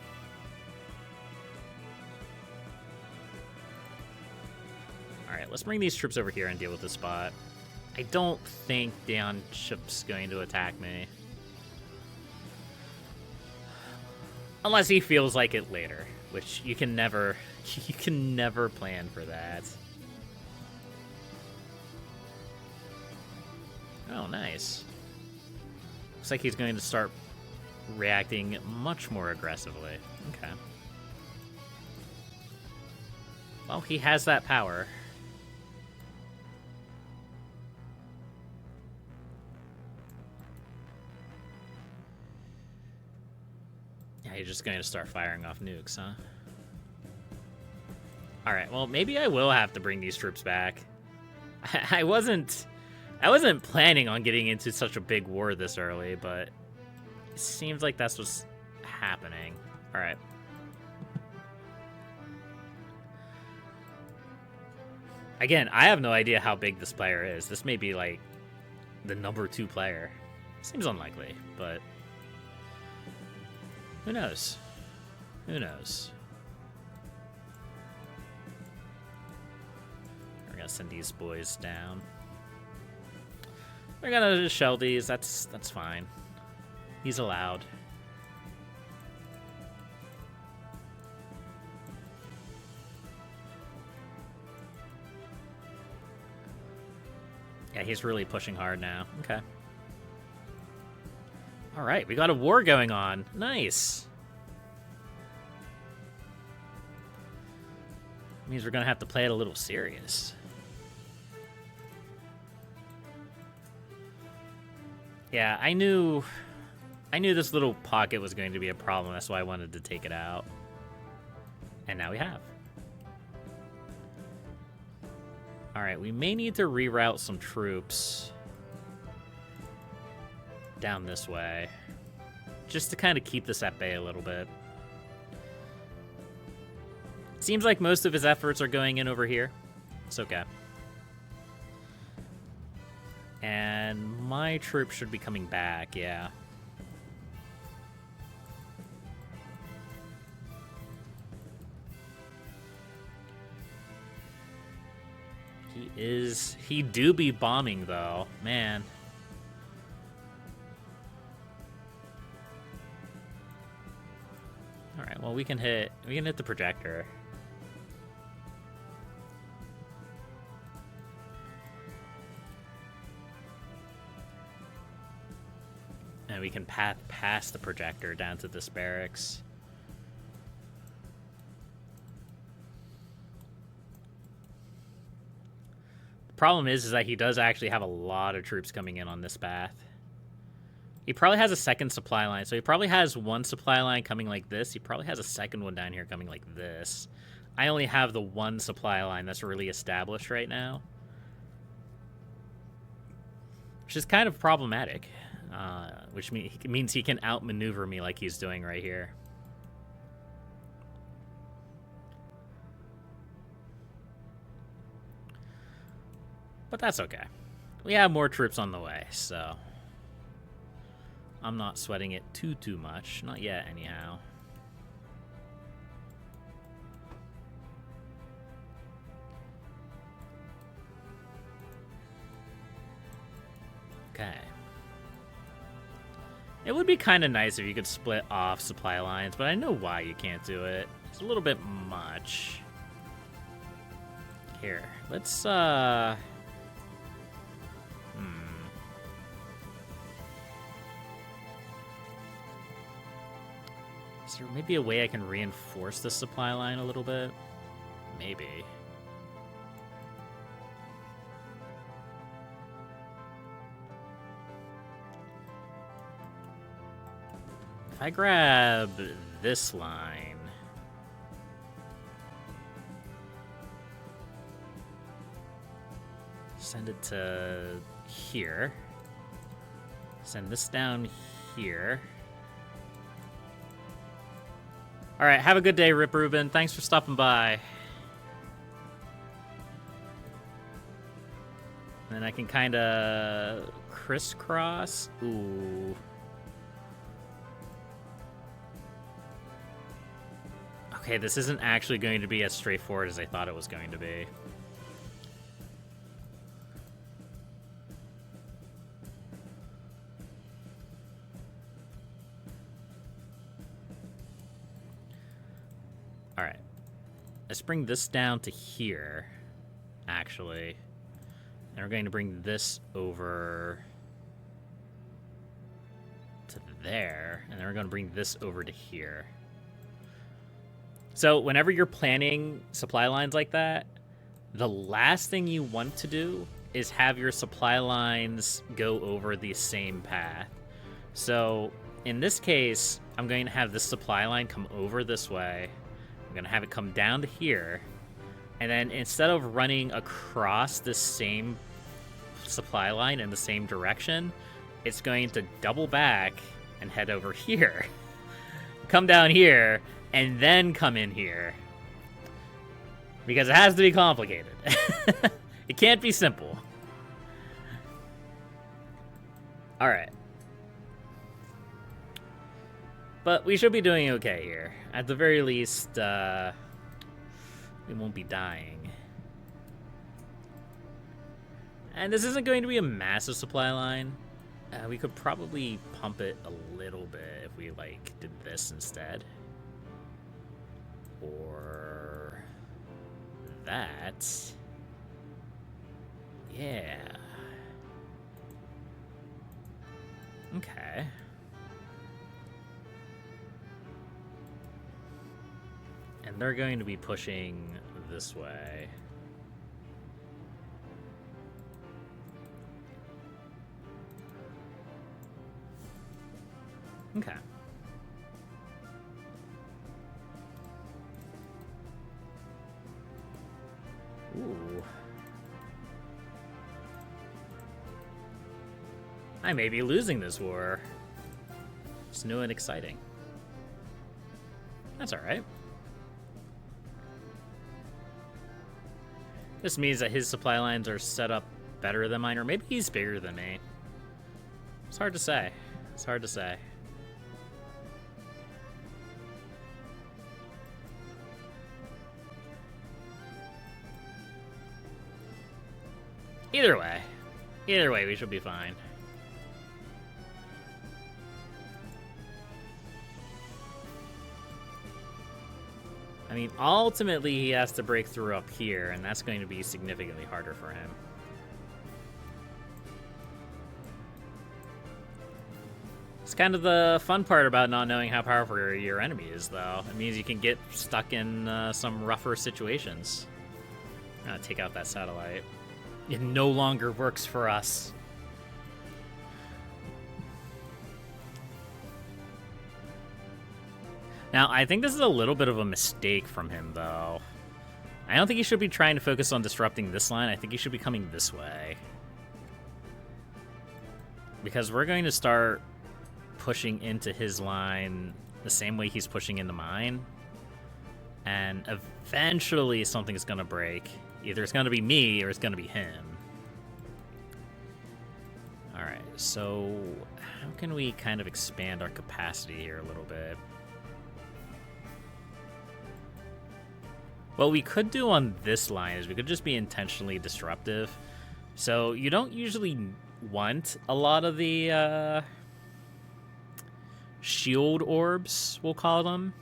Alright, let's bring these troops over here and deal with this spot. I don't think Daeonship's going to attack me. Unless he feels like it later, which you can never plan for that. Oh, nice. Looks like he's going to start reacting much more aggressively. Okay. Well, he has that power. Yeah, you're just going to start firing off nukes, huh? Alright, well, maybe I will have to bring these troops back. I wasn't planning on getting into such a big war this early, but it seems like that's what's happening. Alright. Again, I have no idea how big this player is. This may be, like, the number 2 player. Seems unlikely, but... who knows? Who knows? We're gonna send these boys down. We're gonna just shell these. That's fine. He's allowed. Yeah, he's really pushing hard now. Okay. All right, we got a war going on. Nice. Means we're gonna have to play it a little serious. Yeah, I knew this little pocket was going to be a problem. That's why I wanted to take it out. And now we have. All right, we may need to reroute some troops down this way, just to kind of keep this at bay a little bit. Seems like most of his efforts are going in over here. It's okay. And my troops should be coming back, yeah. He do be bombing, though. Man. Alright, well, we can hit the projector. And we can path past the projector down to this barracks. The problem is that he does actually have a lot of troops coming in on this path. He probably has a second supply line. So he probably has one supply line coming like this. He probably has a second one down here coming like this. I only have the one supply line that's really established right now, which is kind of problematic. Which means he can outmaneuver me like he's doing right here. But that's okay. We have more troops on the way, so I'm not sweating it too much. Not yet, anyhow. Okay. It would be kind of nice if you could split off supply lines, but I know why you can't do it. It's a little bit much. Here, let's, Is there maybe a way I can reinforce the supply line a little bit? Maybe. If I grab this line, send it to here, send this down here. All right, have a good day, Rip Ruben. Thanks for stopping by. And I can kind of crisscross. Ooh. Okay, this isn't actually going to be as straightforward as I thought it was going to be. All right. Let's bring this down to here, actually. And we're going to bring this over to there. And then we're going to bring this over to here. So whenever you're planning supply lines like that, the last thing you want to do is have your supply lines go over the same path. So in this case, I'm going to have this supply line come over this way. I'm going to have it come down to here. And then instead of running across the same supply line in the same direction, it's going to double back and head over here. Come down here, and then come in here. Because it has to be complicated. It can't be simple. Alright. But we should be doing okay here. At the very least, we won't be dying. And this isn't going to be a massive supply line. We could probably pump it a little bit if we, like, did this instead. Or that. Yeah. Okay. And they're going to be pushing this way. Okay. Ooh. I may be losing this war. It's new and exciting. That's alright. This means that his supply lines are set up better than mine, or maybe he's bigger than me. It's hard to say. It's hard to say. Either way. Either way, we should be fine. I mean, ultimately, he has to break through up here, and that's going to be significantly harder for him. It's kind of the fun part about not knowing how powerful your enemy is, though. It means you can get stuck in some rougher situations. I'm gonna take out that satellite. It no longer works for us. Now, I think this is a little bit of a mistake from him, though. I don't think he should be trying to focus on disrupting this line. I think he should be coming this way. Because we're going to start pushing into his line the same way he's pushing into mine. And eventually something's going to break. Either it's going to be me or it's going to be him. Alright, so how can we kind of expand our capacity here a little bit? What we could do on this line is we could just be intentionally disruptive. So you don't usually want a lot of the shield orbs, we'll call them,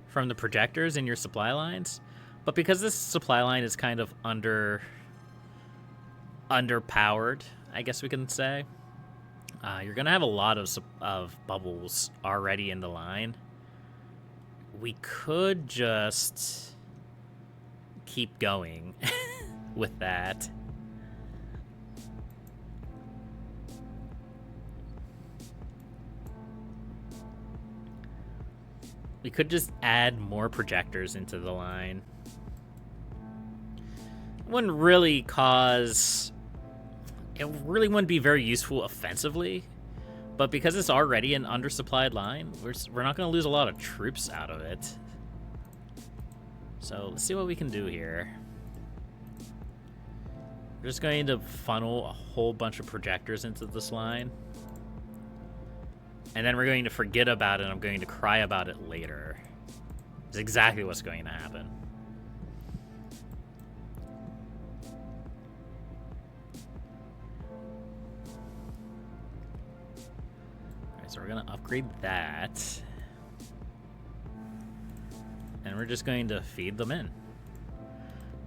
from the projectors in your supply lines. But because this supply line is kind of underpowered, I guess we can say, you're going to have a lot of bubbles already in the line. We could just keep going with that. We could just add more projectors into the line. It wouldn't really it really wouldn't be very useful offensively, but because it's already an undersupplied line, we're not going to lose a lot of troops out of it. So let's see what we can do here. We're just going to funnel a whole bunch of projectors into this line. And then we're going to forget about it, and I'm going to cry about it later. It's exactly what's going to happen. Alright, so we're going to upgrade that. And we're just going to feed them in.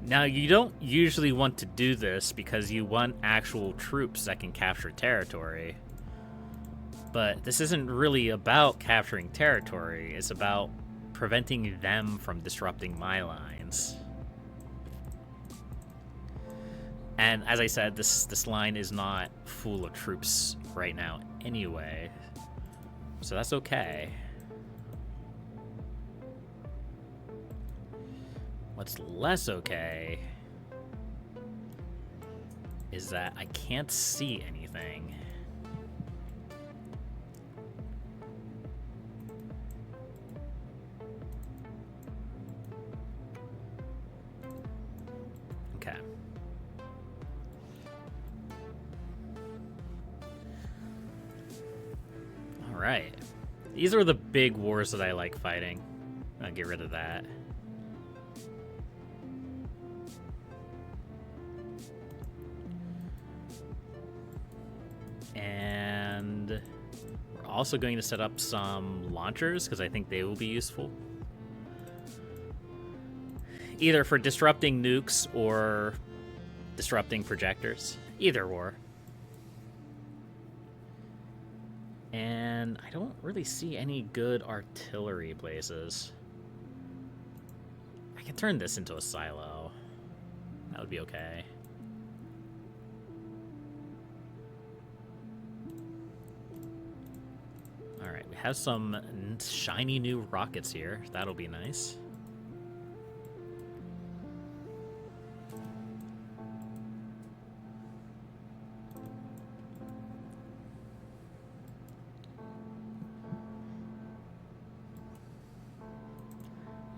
Now, you don't usually want to do this because you want actual troops that can capture territory. But this isn't really about capturing territory. It's about preventing them from disrupting my lines. And as I said, this line is not full of troops right now anyway. So that's okay. What's less okay is that I can't see anything. Okay. All right. These are the big wars that I like fighting. I'll get rid of that. And we're also going to set up some launchers because I think they will be useful. Either for disrupting nukes or disrupting projectors. Either or. And I don't really see any good artillery places. I can turn this into a silo. That would be okay. Alright, we have some shiny new rockets here. That'll be nice.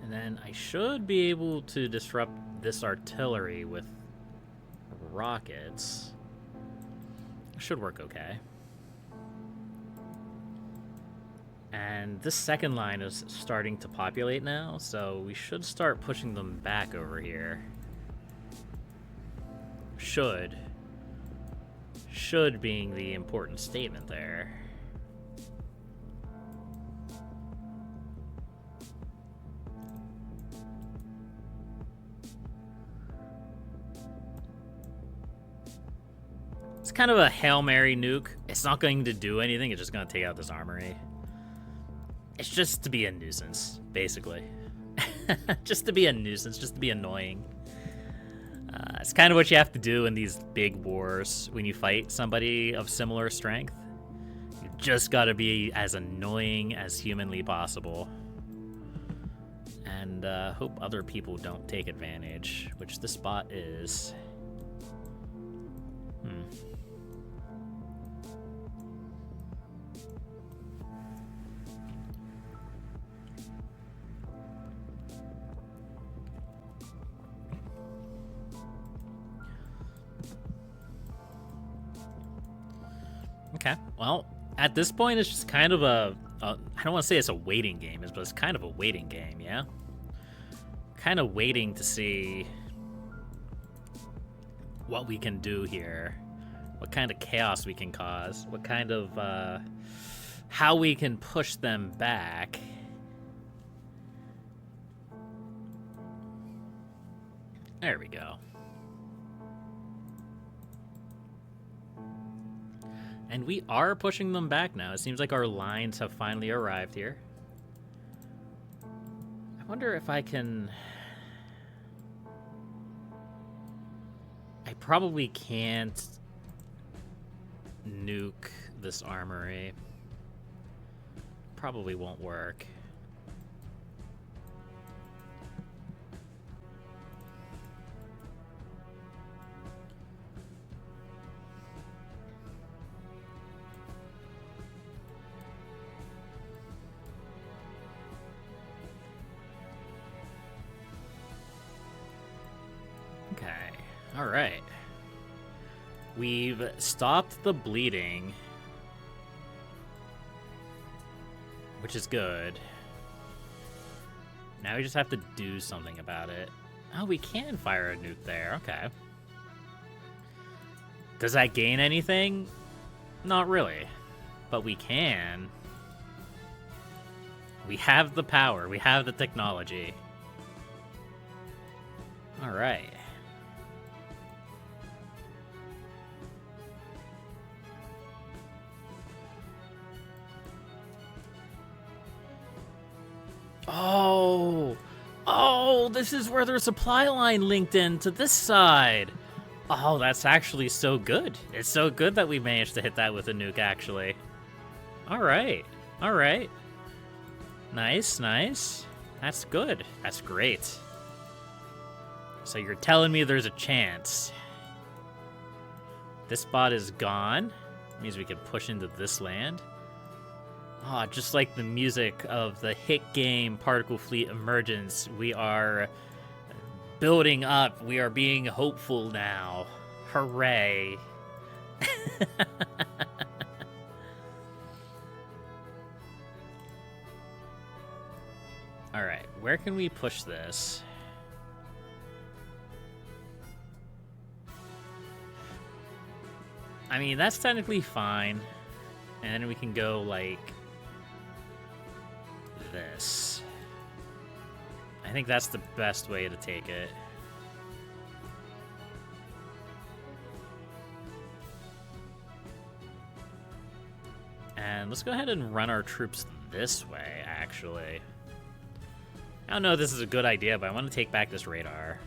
And then I should be able to disrupt this artillery with rockets. It should work okay. And this second line is starting to populate now, so we should start pushing them back over here. Should. Should being the important statement there. It's kind of a Hail Mary nuke. It's not going to do anything. It's just going to take out this armory. It's just to be a nuisance, basically. Just to be a nuisance, just to be annoying. It's kind of what you have to do in these big wars when you fight somebody of similar strength. You just got to be as annoying as humanly possible. And hope other people don't take advantage, which this bot is. Okay, well, at this point, it's just kind of I don't want to say it's a waiting game, but it's kind of a waiting game, yeah? Kind of waiting to see what we can do here, what kind of chaos we can cause, what kind of, how we can push them back. There we go. And we are pushing them back now. It seems like our lines have finally arrived here. I wonder if I can... I probably can't nuke this armory. Probably won't work. Okay, all right. We've stopped the bleeding, which is good. Now we just have to do something about it. Oh, we can fire a nuke there, okay. Does that gain anything? Not really, but we can. We have the power, we have the technology. All right. Oh, this is where their supply line linked in to this side. Oh, that's actually so good. It's so good that we managed to hit that with a nuke, actually. All right. Nice. That's good. That's great. So you're telling me there's a chance. This bot is gone. Means we can push into this land. Ah, just like the music of the hit game Particle Fleet Emergence, we are building up. We are being hopeful now. Hooray. All right, where can we push this? I mean, that's technically fine. And then we can go like this. I think that's the best way to take it. And let's go ahead and run our troops this way, actually. I don't know if this is a good idea, but I want to take back this radar.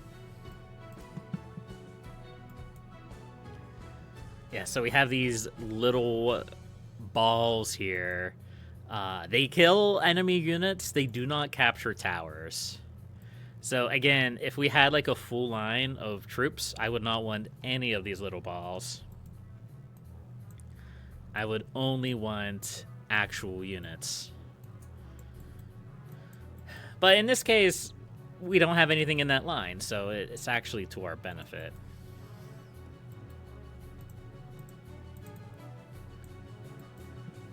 Yeah, so we have these little balls here. They kill enemy units. They do not capture towers. So again, if we had like a full line of troops, I would not want any of these little balls. I would only want actual units. But in this case, we don't have anything in that line, so it's actually to our benefit.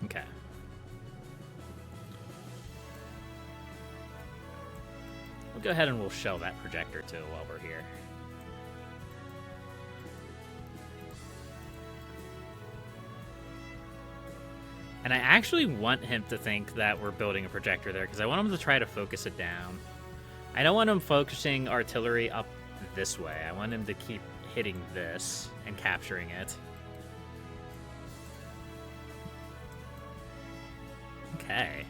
Okay. We'll go ahead and we'll shell that projector too while we're here. And I actually want him to think that we're building a projector there, because I want him to try to focus it down. I don't want him focusing artillery up this way. I want him to keep hitting this and capturing it. Okay.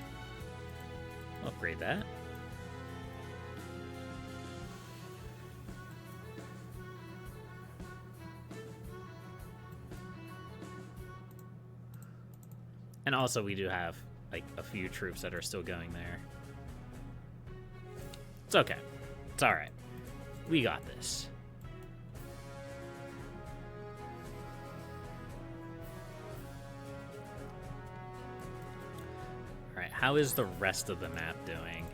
I'll upgrade that. And also, we do have, like, a few troops that are still going there. It's okay. It's alright. We got this. Alright, how is the rest of the map doing?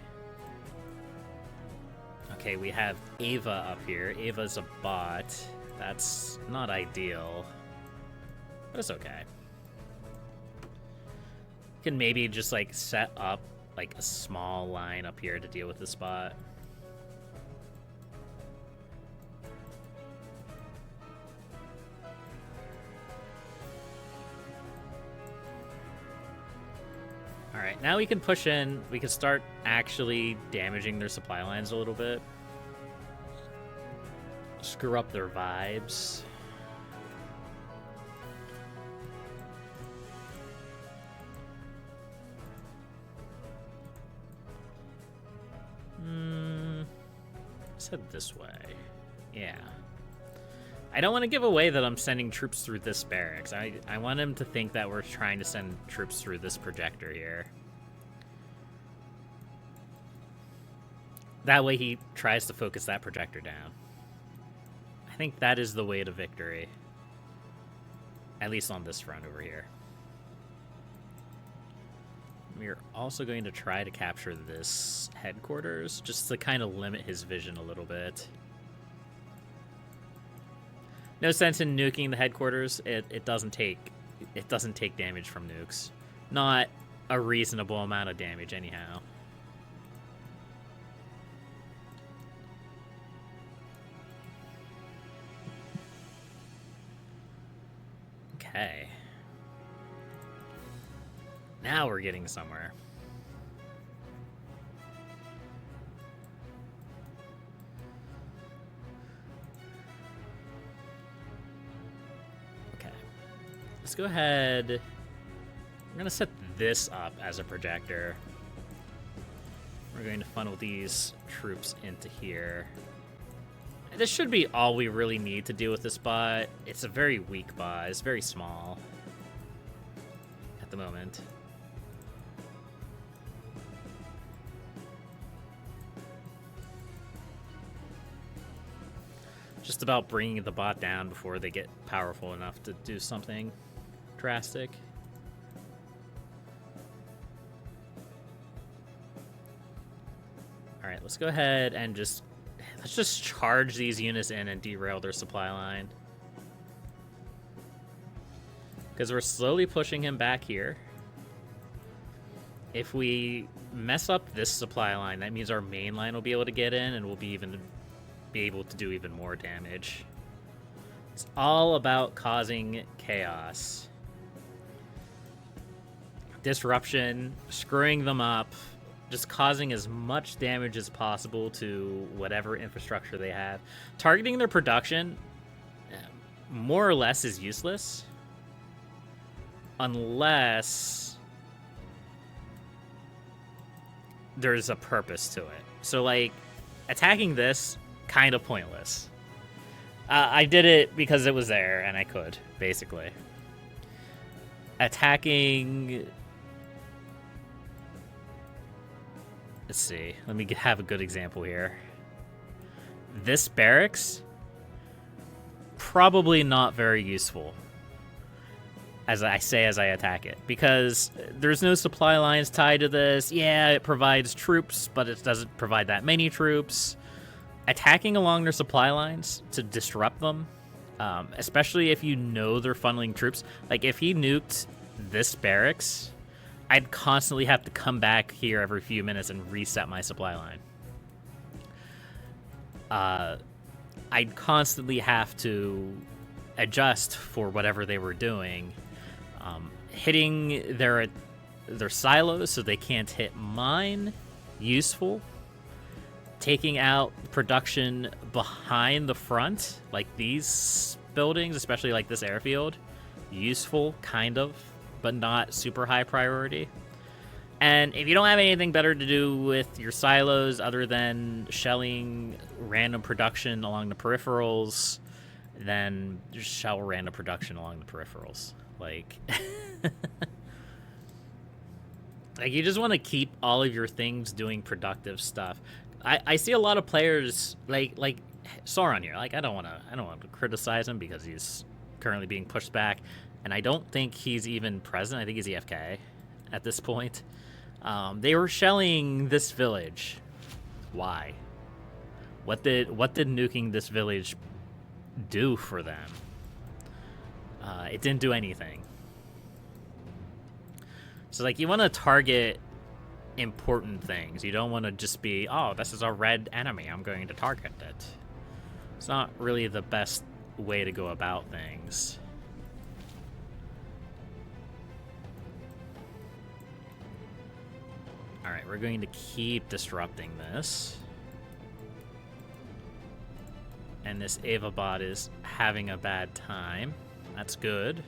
Okay, we have Ava up here. Ava's a bot. That's not ideal. But it's okay. Can maybe just like set up like a small line up here to deal with the spot. All right, now we can push in. We can start actually damaging their supply lines a little bit. Screw up their vibes. Head this way. Yeah. I don't want to give away that I'm sending troops through this barracks. I want him to think that we're trying to send troops through this projector here. That way he tries to focus that projector down. I think that is the way to victory. At least on this front over here. We're also going to try to capture this headquarters, just to kind of limit his vision a little bit. No sense in nuking the headquarters. It doesn't take damage from nukes. Not a reasonable amount of damage anyhow. Okay. Now we're getting somewhere. Okay. Let's go ahead. We're going to set this up as a projector. We're going to funnel these troops into here. This should be all we really need to deal with this bot. It's a very weak bot. It's very small at the moment. Just about bringing the bot down before they get powerful enough to do something drastic. All right, let's go ahead and let's just charge these units in and derail their supply line. Because we're slowly pushing him back here. If we mess up this supply line, that means our main line will be able to get in and we'll be able to do even more damage. It's all about causing chaos. Disruption, screwing them up, just causing as much damage as possible to whatever infrastructure they have. Targeting their production, more or less, is useless. Unless there's a purpose to it. So, like, attacking this, kind of pointless. I did it because it was there and I could, basically. Attacking... Let's see. Let me have a good example here. This barracks, probably not very useful. As I attack it. Because there's no supply lines tied to this. Yeah, it provides troops, but it doesn't provide that many troops. Attacking along their supply lines to disrupt them, especially if you know they're funneling troops. Like, if he nuked this barracks, I'd constantly have to come back here every few minutes and reset my supply line. I'd constantly have to adjust for whatever they were doing. hitting their silos so they can't hit mine, useful. Taking out production behind the front, like these buildings, especially like this airfield, useful, kind of, but not super high priority. And if you don't have anything better to do with your silos other than shelling random production along the peripherals, then just shell random production along the peripherals. Like, like you just want to keep all of your things doing productive stuff. I see a lot of players like Sauron here. Like I don't want to criticize him because he's currently being pushed back, and I don't think he's even present. I think he's EFK at this point. They were shelling this village. Why? What did nuking this village do for them? It didn't do anything. So like you want to target important things. You don't want to just be, oh, this is a red enemy, I'm going to target it. It's not really the best way to go about things. Alright, we're going to keep disrupting this. And this Ava bot is having a bad time. That's good.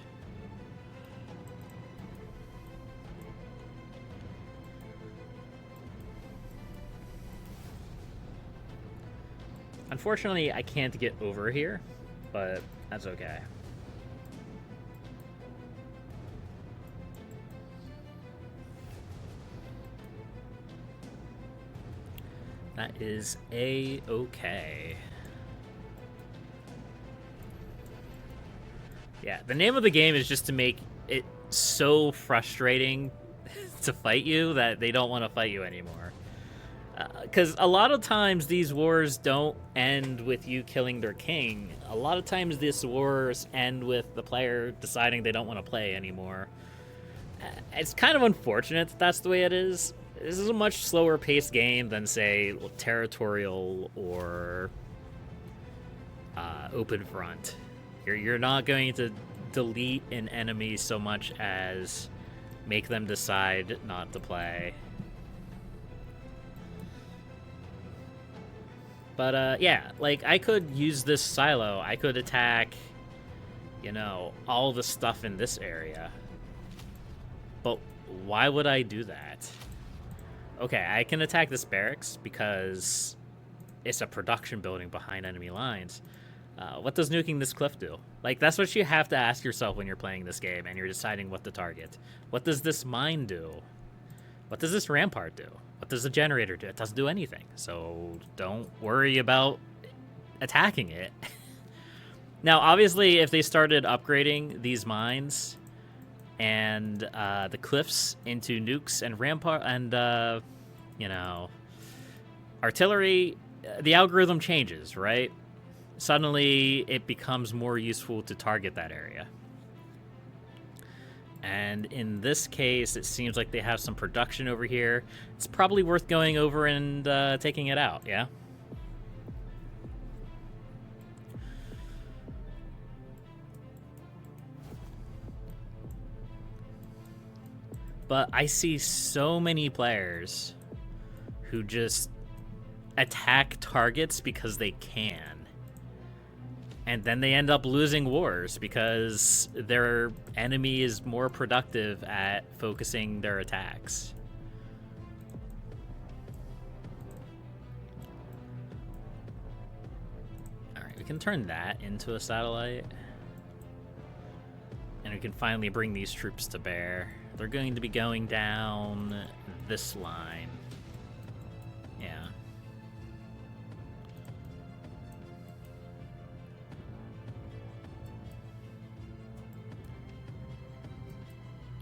Unfortunately, I can't get over here, but that's okay. That is A-okay. Yeah, the name of the game is just to make it so frustrating to fight you that they don't want to fight you anymore. Because a lot of times these wars don't end with you killing their king. A lot of times these wars end with the player deciding they don't want to play anymore. It's kind of unfortunate that that's the way it is. This is a much slower paced game than, say, Territorial or Open Front. You're not going to delete an enemy so much as make them decide not to play. But, yeah, like, I could use this silo. I could attack, you know, all the stuff in this area. But why would I do that? Okay, I can attack this barracks because it's a production building behind enemy lines. What does nuking this cliff do? Like, that's what you have to ask yourself when you're playing this game and you're deciding what to target. What does this mine do? What does this rampart do? What does the generator do? It doesn't do anything. So don't worry about attacking it. Now, obviously, if they started upgrading these mines and the cliffs into nukes and rampart and, you know, artillery, the algorithm changes, right? Suddenly, it becomes more useful to target that area. And in this case, it seems like they have some production over here. It's probably worth going over and taking it out, yeah? But I see so many players who just attack targets because they can. And then they end up losing wars because their enemy is more productive at focusing their attacks. Alright, we can turn that into a satellite. And we can finally bring these troops to bear. They're going to be going down this line. Yeah.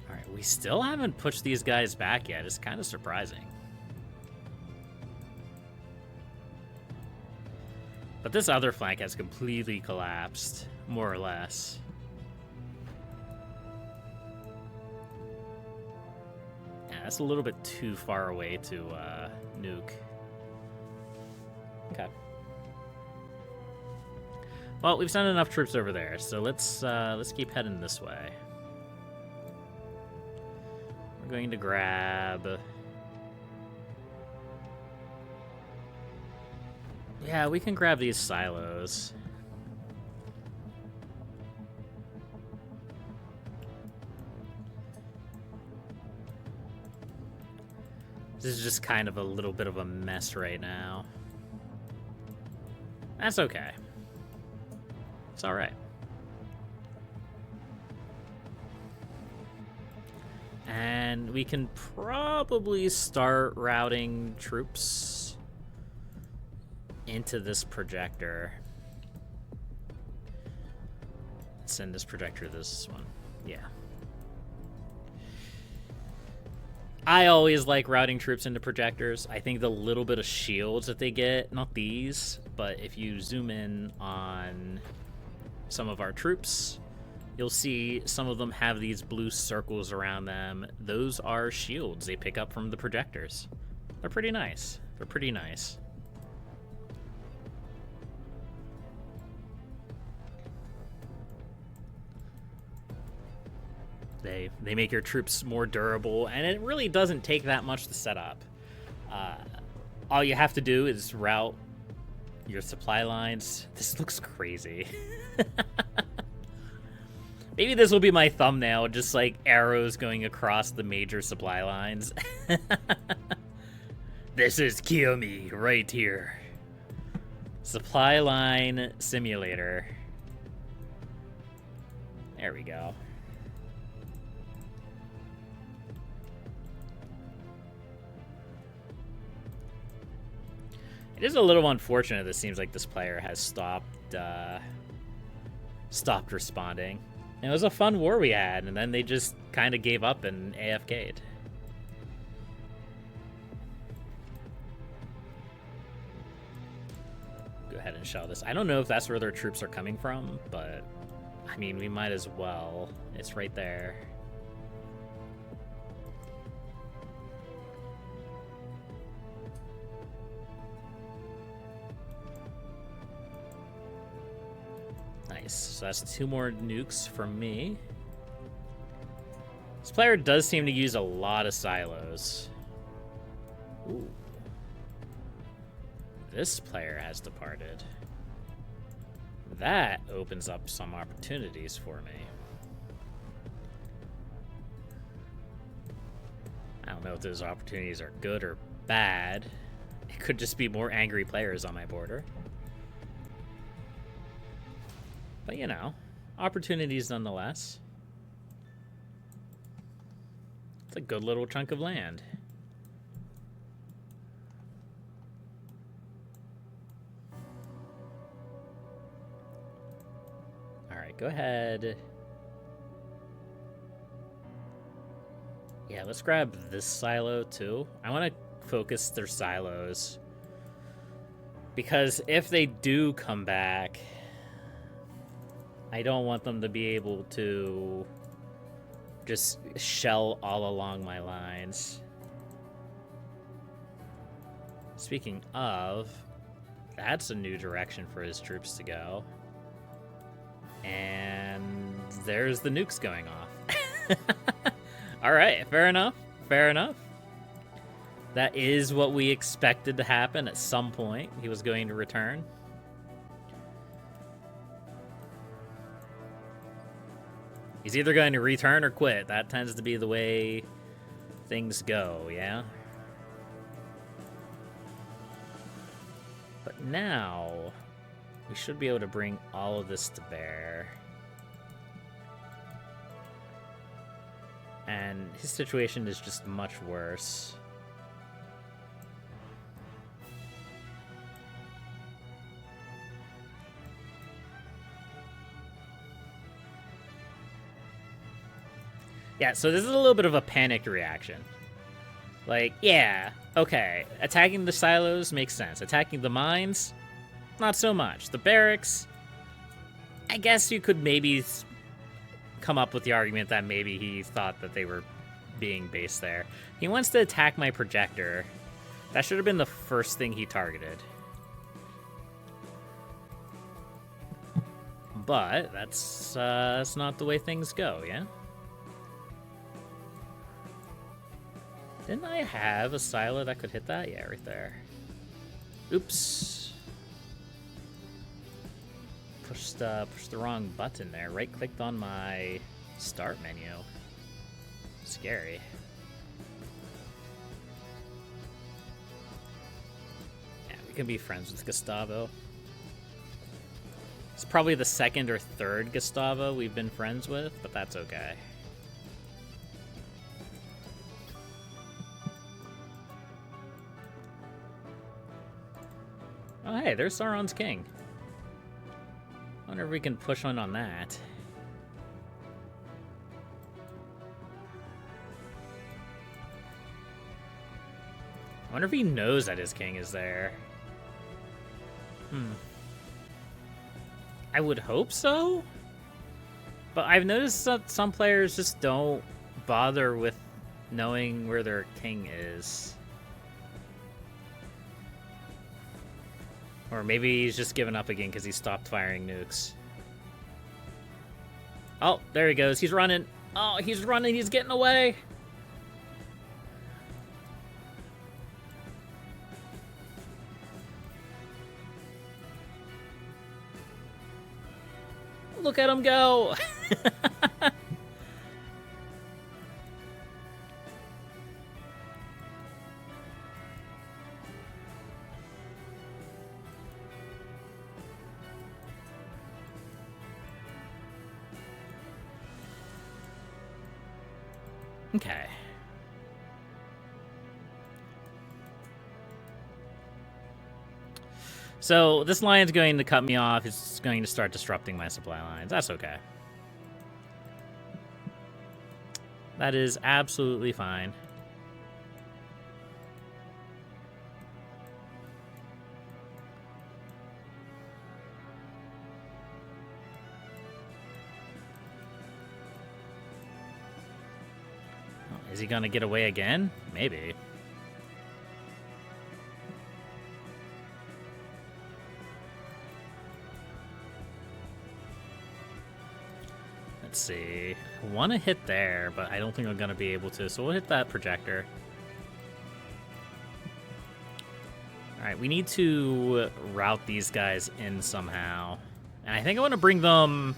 Alright, we still haven't pushed these guys back yet. It's kind of surprising. But this other flank has completely collapsed, more or less. Yeah, that's a little bit too far away to nuke. Okay. Well, we've sent enough troops over there, so let's keep heading this way. We're going to grab... Yeah, we can grab these silos. This is just kind of a little bit of a mess right now. That's okay. It's all right. And we can probably start routing troops into this projector. Send this projector to this one. Yeah. I always like routing troops into projectors. I think the little bit of shields that they get, not these, but if you zoom in on some of our troops, you'll see some of them have these blue circles around them. Those are shields they pick up from the projectors. They're pretty nice. They're pretty nice. They make your troops more durable, and it really doesn't take that much to set up. All you have to do is route your supply lines. This looks crazy. Maybe this will be my thumbnail, just like arrows going across the major supply lines. This is Kiomet right here. Supply line simulator. There we go. It is a little unfortunate. It seems like this player has stopped responding. It was a fun war we had, and then they just kind of gave up and AFK'd. Go ahead and shell this. I don't know if that's where their troops are coming from, but I mean, we might as well. It's right there. So that's 2 more nukes from me. This player does seem to use a lot of silos. Ooh. This player has departed. That opens up some opportunities for me. I don't know if those opportunities are good or bad. It could just be more angry players on my border. But, you know, opportunities nonetheless. It's a good little chunk of land. All right, go ahead. Yeah, let's grab this silo, too. I want to focus their silos. Because if they do come back... I don't want them to be able to just shell all along my lines. Speaking of, that's a new direction for his troops to go. And there's the nukes going off. All right, fair enough. Fair enough. That is what we expected to happen at some point. He was going to return. He's either going to return or quit. That tends to be the way things go, yeah? But now, we should be able to bring all of this to bear. And his situation is just much worse. Yeah, so this is a little bit of a panicked reaction. Like, yeah, okay, attacking the silos makes sense. Attacking the mines, not so much. The barracks, I guess you could maybe come up with the argument that maybe he thought that they were being based there. He wants to attack my projector. That should have been the first thing he targeted. But that's not the way things go, yeah? Didn't I have a silo that could hit that? Yeah, right there. Oops. Pushed the wrong button there. Right-clicked on my start menu. Scary. Yeah, we can be friends with Gustavo. It's probably the second or third Gustavo we've been friends with, but that's okay. Oh, hey, there's Sauron's king. I wonder if we can push on that. I wonder if he knows that his king is there. I would hope so. But I've noticed that some players just don't bother with knowing where their king is. Or maybe he's just given up again because he stopped firing nukes. Oh, there he goes. He's running. Oh, he's running. He's getting away. Look at him go. Okay. So this line's going to cut me off. It's going to start disrupting my supply lines. That's okay. That is absolutely fine. Oh, is he gonna get away again? Maybe. Let's see. I want to hit there, but I don't think I'm going to be able to, so we'll hit that projector. Alright, we need to route these guys in somehow. And I think I want to bring them...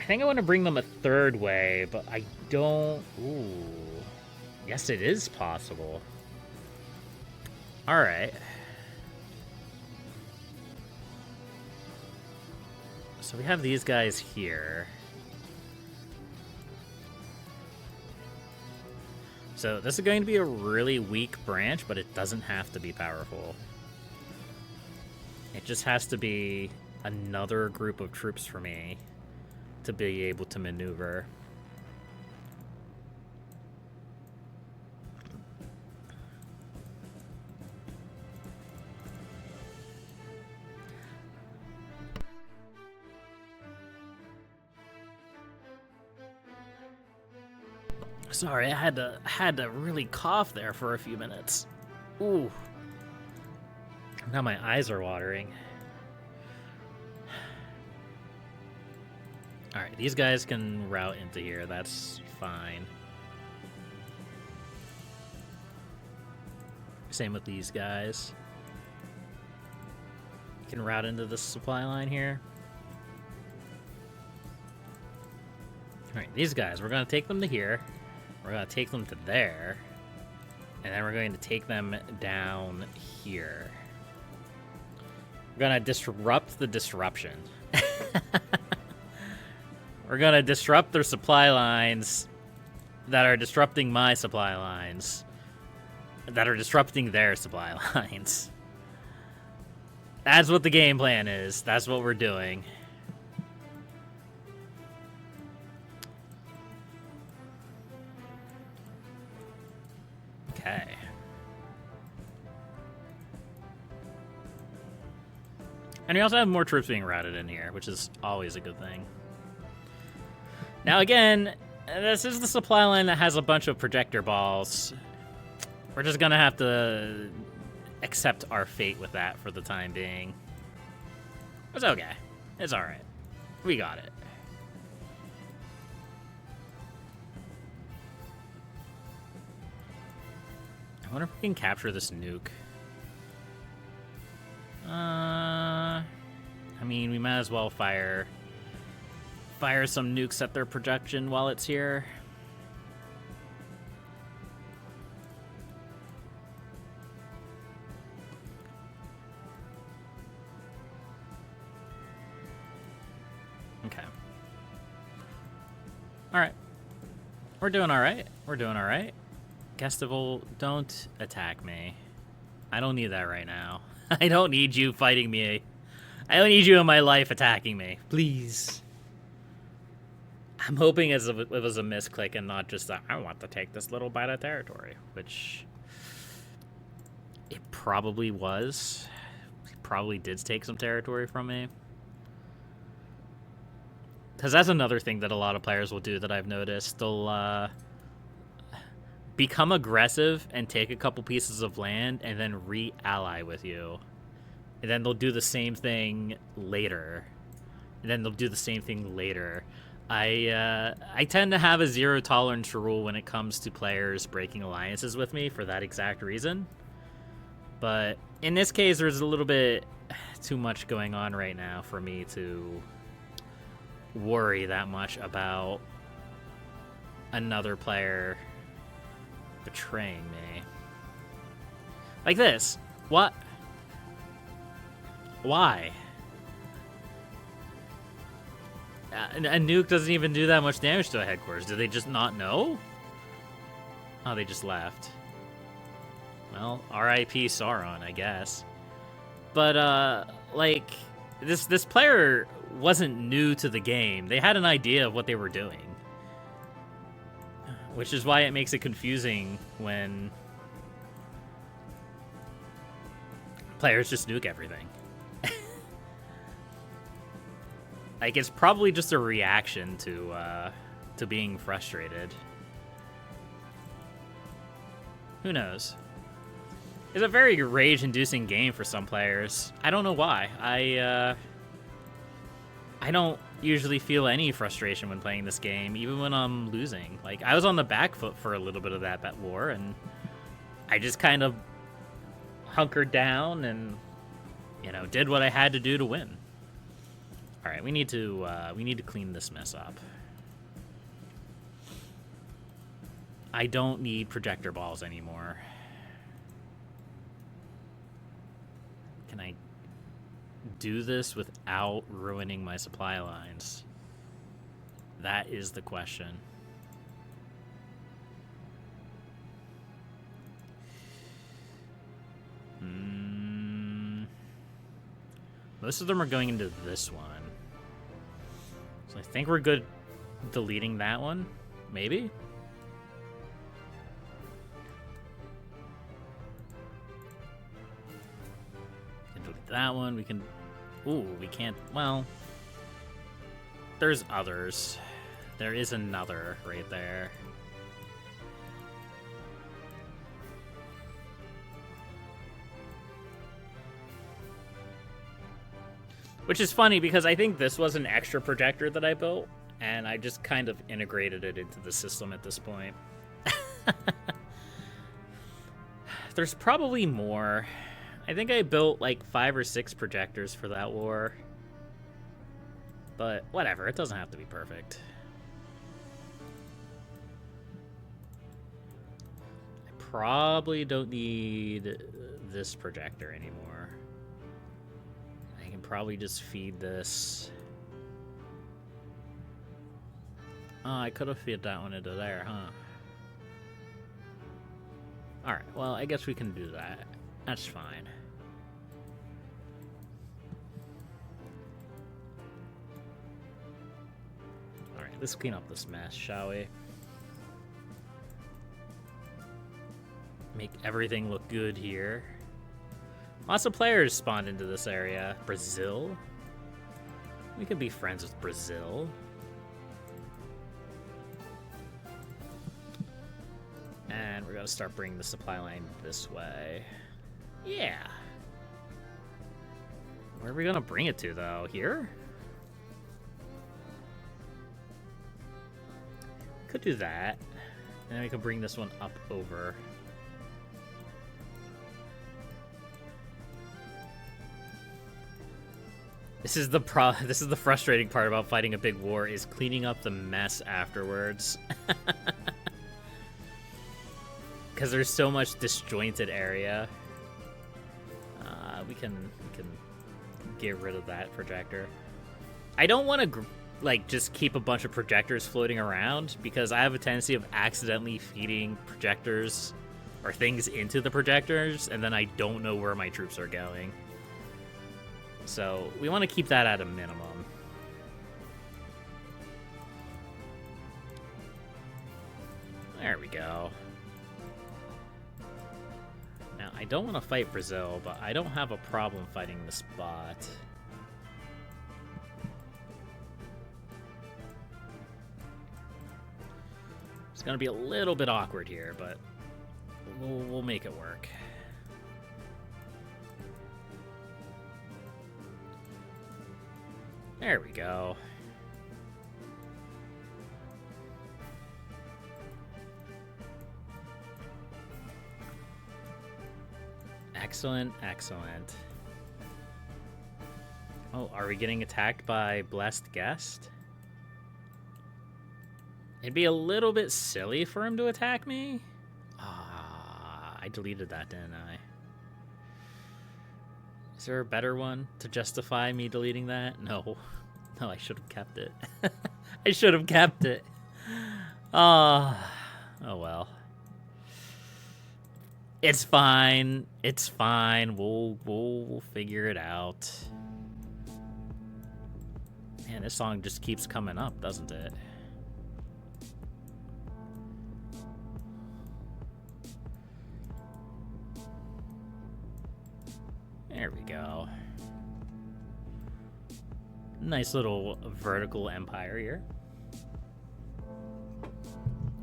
a third way, but I don't... Ooh. Yes, it is possible. Alright. So we have these guys here. So this is going to be a really weak branch, but it doesn't have to be powerful. It just has to be another group of troops for me to be able to maneuver. Sorry, I had to really cough there for a few minutes. Ooh. Now my eyes are watering. Alright, these guys can route into here. That's fine. Same with these guys. Can route into the supply line here. Alright, these guys, we're going to take them to here. We're going to take them to there. And then we're going to take them down here. We're going to disrupt the disruption. We're going to disrupt their supply lines that are disrupting my supply lines. That are disrupting their supply lines. That's what the game plan is. That's what we're doing. Okay. And we also have more troops being routed in here, which is always a good thing. Now again, this is the supply line that has a bunch of projector balls. We're just gonna have to accept our fate with that for the time being. It's okay. It's alright. We got it. I wonder if we can capture this nuke. I mean, we might as well fire some nukes at their projection while it's here. Okay. Alright. We're doing alright. We're doing alright. Gestival, don't attack me. I don't need that right now. I don't need you fighting me. I don't need you in my life attacking me. Please. I'm hoping it was a misclick and not just I want to take this little bite of territory, which it probably was. It probably did take some territory from me. Because that's another thing that a lot of players will do that I've noticed. They'll become aggressive and take a couple pieces of land and then re-ally with you. And then they'll do the same thing later. And then they'll do the same thing later. I tend to have a zero tolerance rule when it comes to players breaking alliances with me for that exact reason. But in this case, there's a little bit too much going on right now for me to worry that much about another player betraying me. Like this. What? Why? A nuke doesn't even do that much damage to a headquarters. Did they just not know? Oh, they just left. Well, R.I.P. Sauron, I guess. But, like, this player wasn't new to the game. They had an idea of what they were doing. Which is why it makes it confusing when players just nuke everything. Like, it's probably just a reaction to being frustrated. Who knows? It's a very rage-inducing game for some players. I don't know why. I don't usually feel any frustration when playing this game, even when I'm losing. Like, I was on the back foot for a little bit of that war, and I just kind of hunkered down and, you know, did what I had to do to win. All right, we need to clean this mess up. I don't need projector balls anymore. Can I do this without ruining my supply lines? That is the question. Most of them are going into this one. So I think we're good deleting that one, maybe? Can delete that one, we can... Ooh, we can't... Well, there's others. There is another right there. Which is funny because I think this was an extra projector that I built, and I just kind of integrated it into the system at this point. There's probably more. I think I built like 5 or 6 projectors for that war. But whatever, it doesn't have to be perfect. I probably don't need this projector anymore. I can probably just feed this. Oh, I could have fed that one into there, huh? Alright, well, I guess we can do that. That's fine. Alright, let's clean up this mess, shall we? Make everything look good here. Lots of players spawned into this area. Brazil? We could be friends with Brazil. And we're gonna start bringing the supply line this way. Yeah. Where are we gonna bring it to, though? Here? Could do that. And then we can bring this one up over. This is the frustrating part about fighting a big war, is cleaning up the mess afterwards. Because there's so much disjointed area. We can get rid of that projector. I don't want to like just keep a bunch of projectors floating around, because I have a tendency of accidentally feeding projectors or things into the projectors, and then I don't know where my troops are going. So we want to keep that at a minimum. There we go. Now, I don't want to fight Brazil, but I don't have a problem fighting the spot. It's going to be a little bit awkward here, but we'll make it work. There we go. Excellent, excellent. Oh, are we getting attacked by Blessed Guest? It'd be a little bit silly for him to attack me. Ah, I deleted that, didn't I? Is there a better one to justify me deleting that? No. No, I should have kept it. I should have kept it. Oh well. It's fine. It's fine. We'll figure it out. Man, this song just keeps coming up, doesn't it? There we go. Nice little vertical empire here.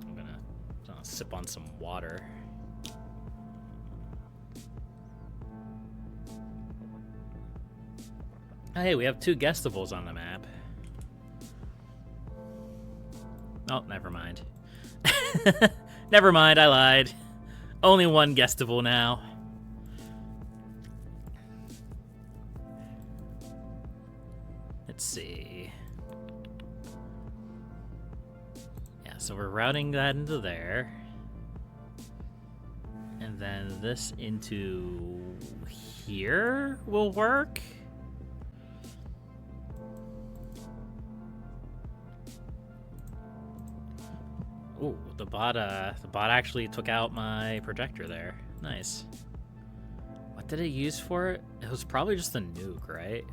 I'm gonna sip on some water. Oh, hey, we have 2 guestables on the map. Oh, never mind. Never mind, I lied. Only 1 guestable now. Let's see. Yeah, so we're routing that into there. And then this into here will work. Ooh, the bot actually took out my projector there. Nice. What did it use for it? It was probably just a nuke, right?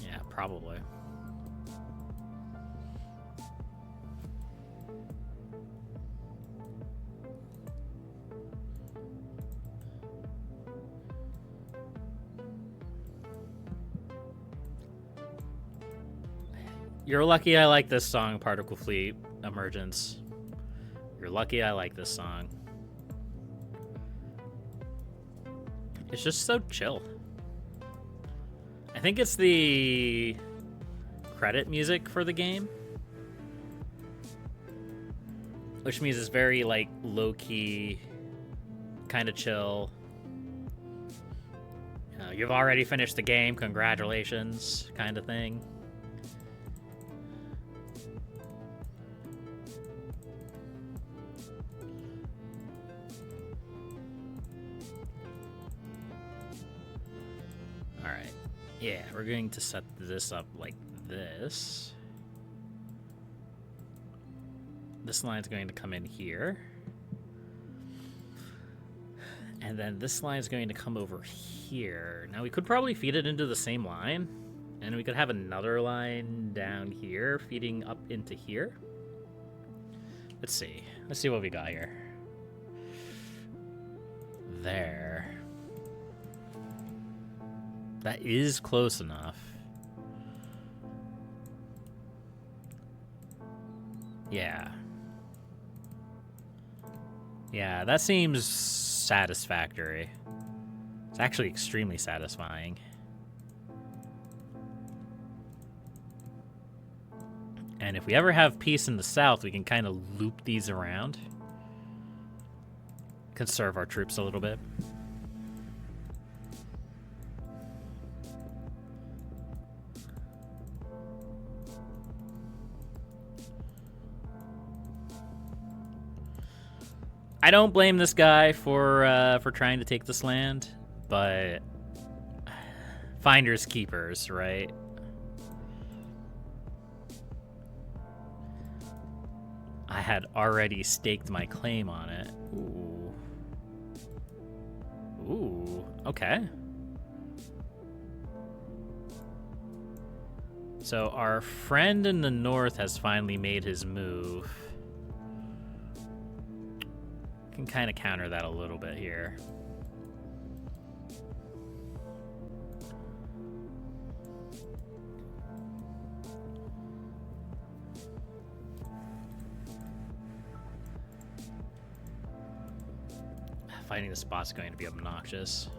Yeah, probably. You're lucky I like this song, Particle Fleet Emergence. You're lucky I like this song. It's just so chill. I think it's the credit music for the game, which means it's very like low-key, kind of chill. You've already finished the game, congratulations, kind of thing. Alright, yeah, we're going to set this up like this. This line's going to come in here. And then this line is going to come over here. Now, we could probably feed it into the same line. And we could have another line down here feeding up into here. Let's see. Let's see what we got here. There. That is close enough. Yeah. Yeah, that seems satisfactory. It's actually extremely satisfying. And if we ever have peace in the south, we can kind of loop these around. Conserve our troops a little bit. I don't blame this guy for trying to take this land, but finders keepers, right? I had already staked my claim on it. Ooh. Ooh, okay. So our friend in the north has finally made his move. Can kind of counter that a little bit here. Fighting the spot's going to be obnoxious.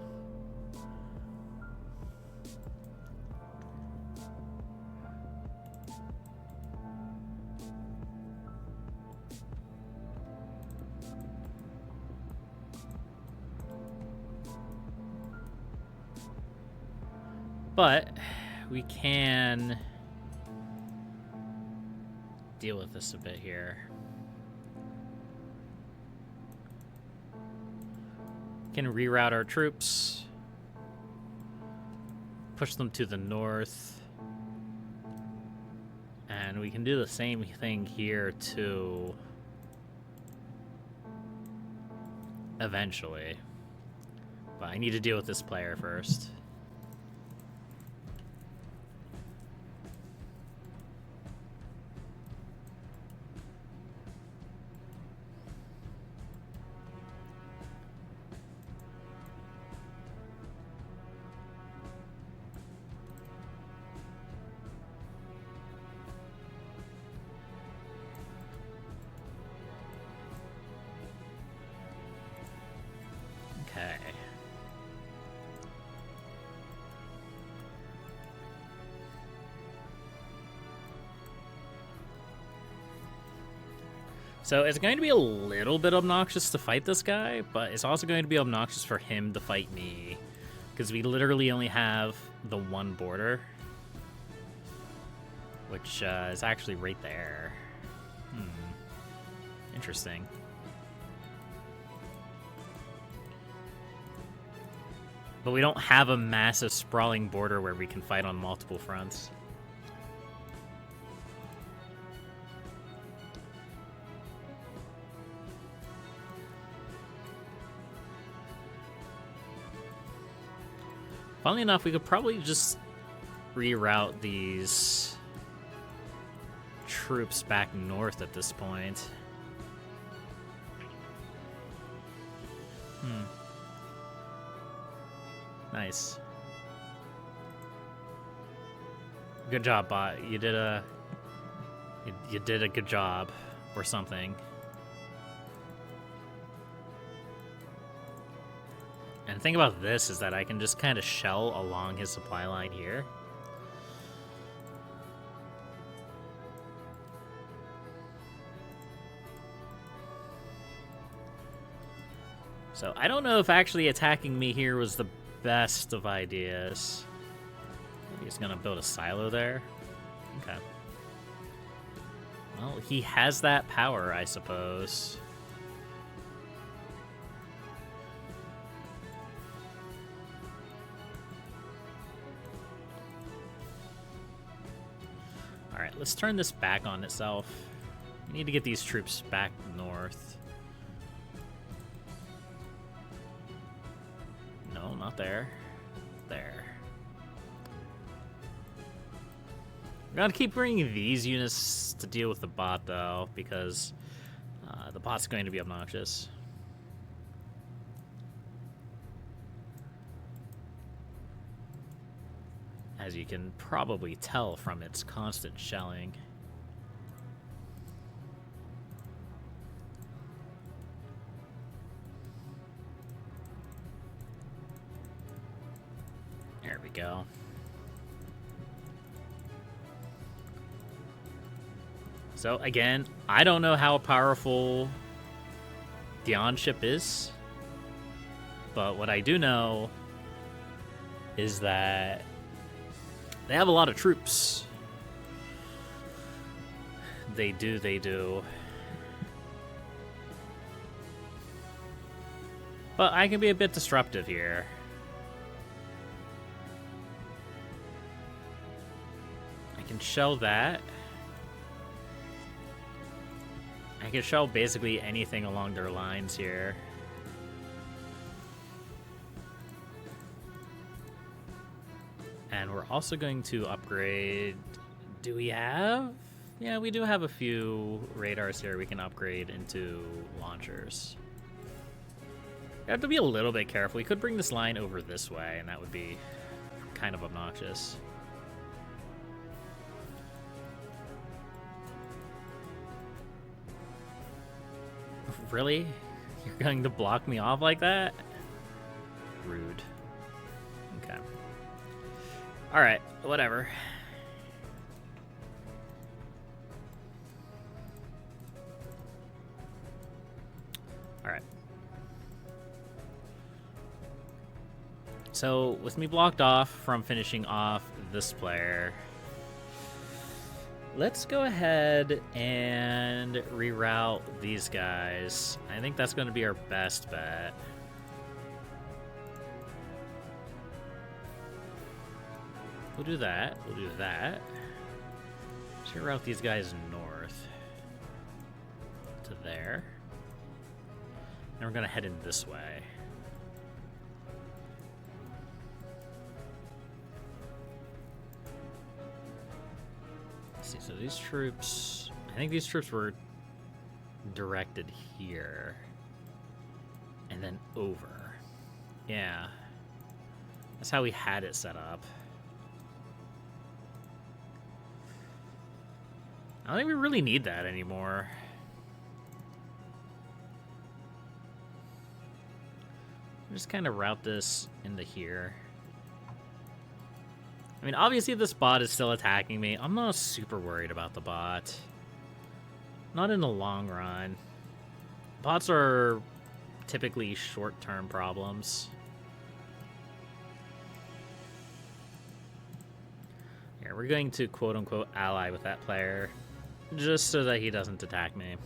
But we can deal with this a bit here. Can reroute our troops, push them to the north, and we can do the same thing here too, eventually. But I need to deal with this player first. Okay. So it's going to be a little bit obnoxious to fight this guy, but it's also going to be obnoxious for him to fight me, because we literally only have the one border, which is actually right there. Interesting. But we don't have a massive sprawling border where we can fight on multiple fronts. Funnily enough, we could probably just reroute these troops back north at this point. Nice. Good job, bot. You did a good job, or something. And the thing about this is that I can just kind of shell along his supply line here. So I don't know if actually attacking me here was the best of ideas. Maybe he's gonna build a silo there. Okay. Well, he has that power, I suppose. Alright, let's turn this back on itself. We need to get these troops back north. No, not there. There. We're gonna keep bringing these units to deal with the bot, though, because the bot's going to be obnoxious. As you can probably tell from its constant shelling. There we go. So again, I don't know how powerful the on-ship is, but what I do know is that they have a lot of troops. They do. But I can be a bit disruptive here. I can shell that. I can shell basically anything along their lines here. And we're also going to upgrade... Do we have? Yeah, we do have a few radars here we can upgrade into launchers. We have to be a little bit careful. We could bring this line over this way, and that would be kind of obnoxious. Really? You're going to block me off like that? Rude. Okay. Alright, whatever. Alright. So, with me blocked off from finishing off this player, let's go ahead and reroute these guys. I think that's going to be our best bet. We'll do that. We'll do that. Let's reroute these guys north to there. And we're going to head in this way. Let's see, so these troops... I think these troops were directed here. And then over. Yeah. That's how we had it set up. I don't think we really need that anymore. Just kind of route this into here. I mean, obviously this bot is still attacking me. I'm not super worried about the bot. Not in the long run. Bots are typically short-term problems. Here, we're going to quote-unquote ally with that player, just so that he doesn't attack me.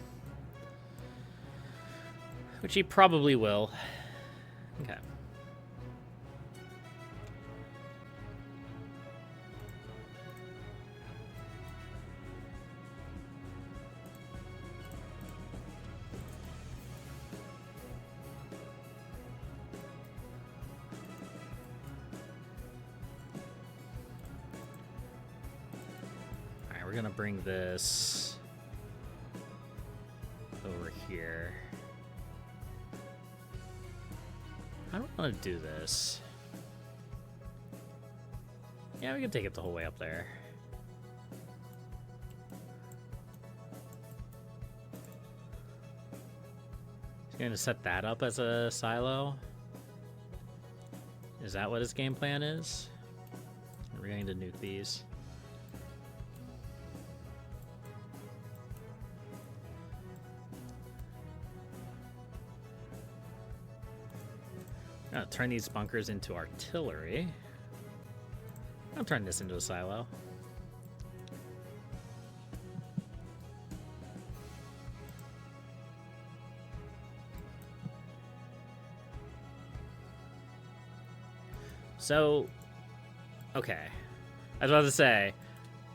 Which he probably will. Okay. Alright, we're gonna bring this over here. I don't want to do this. Yeah, we can take it the whole way up there. He's going to set that up as a silo. Is that what his game plan is? We're going to nuke these. I'm gonna turn these bunkers into artillery. I'll turn this into a silo. So, okay. I was about to say,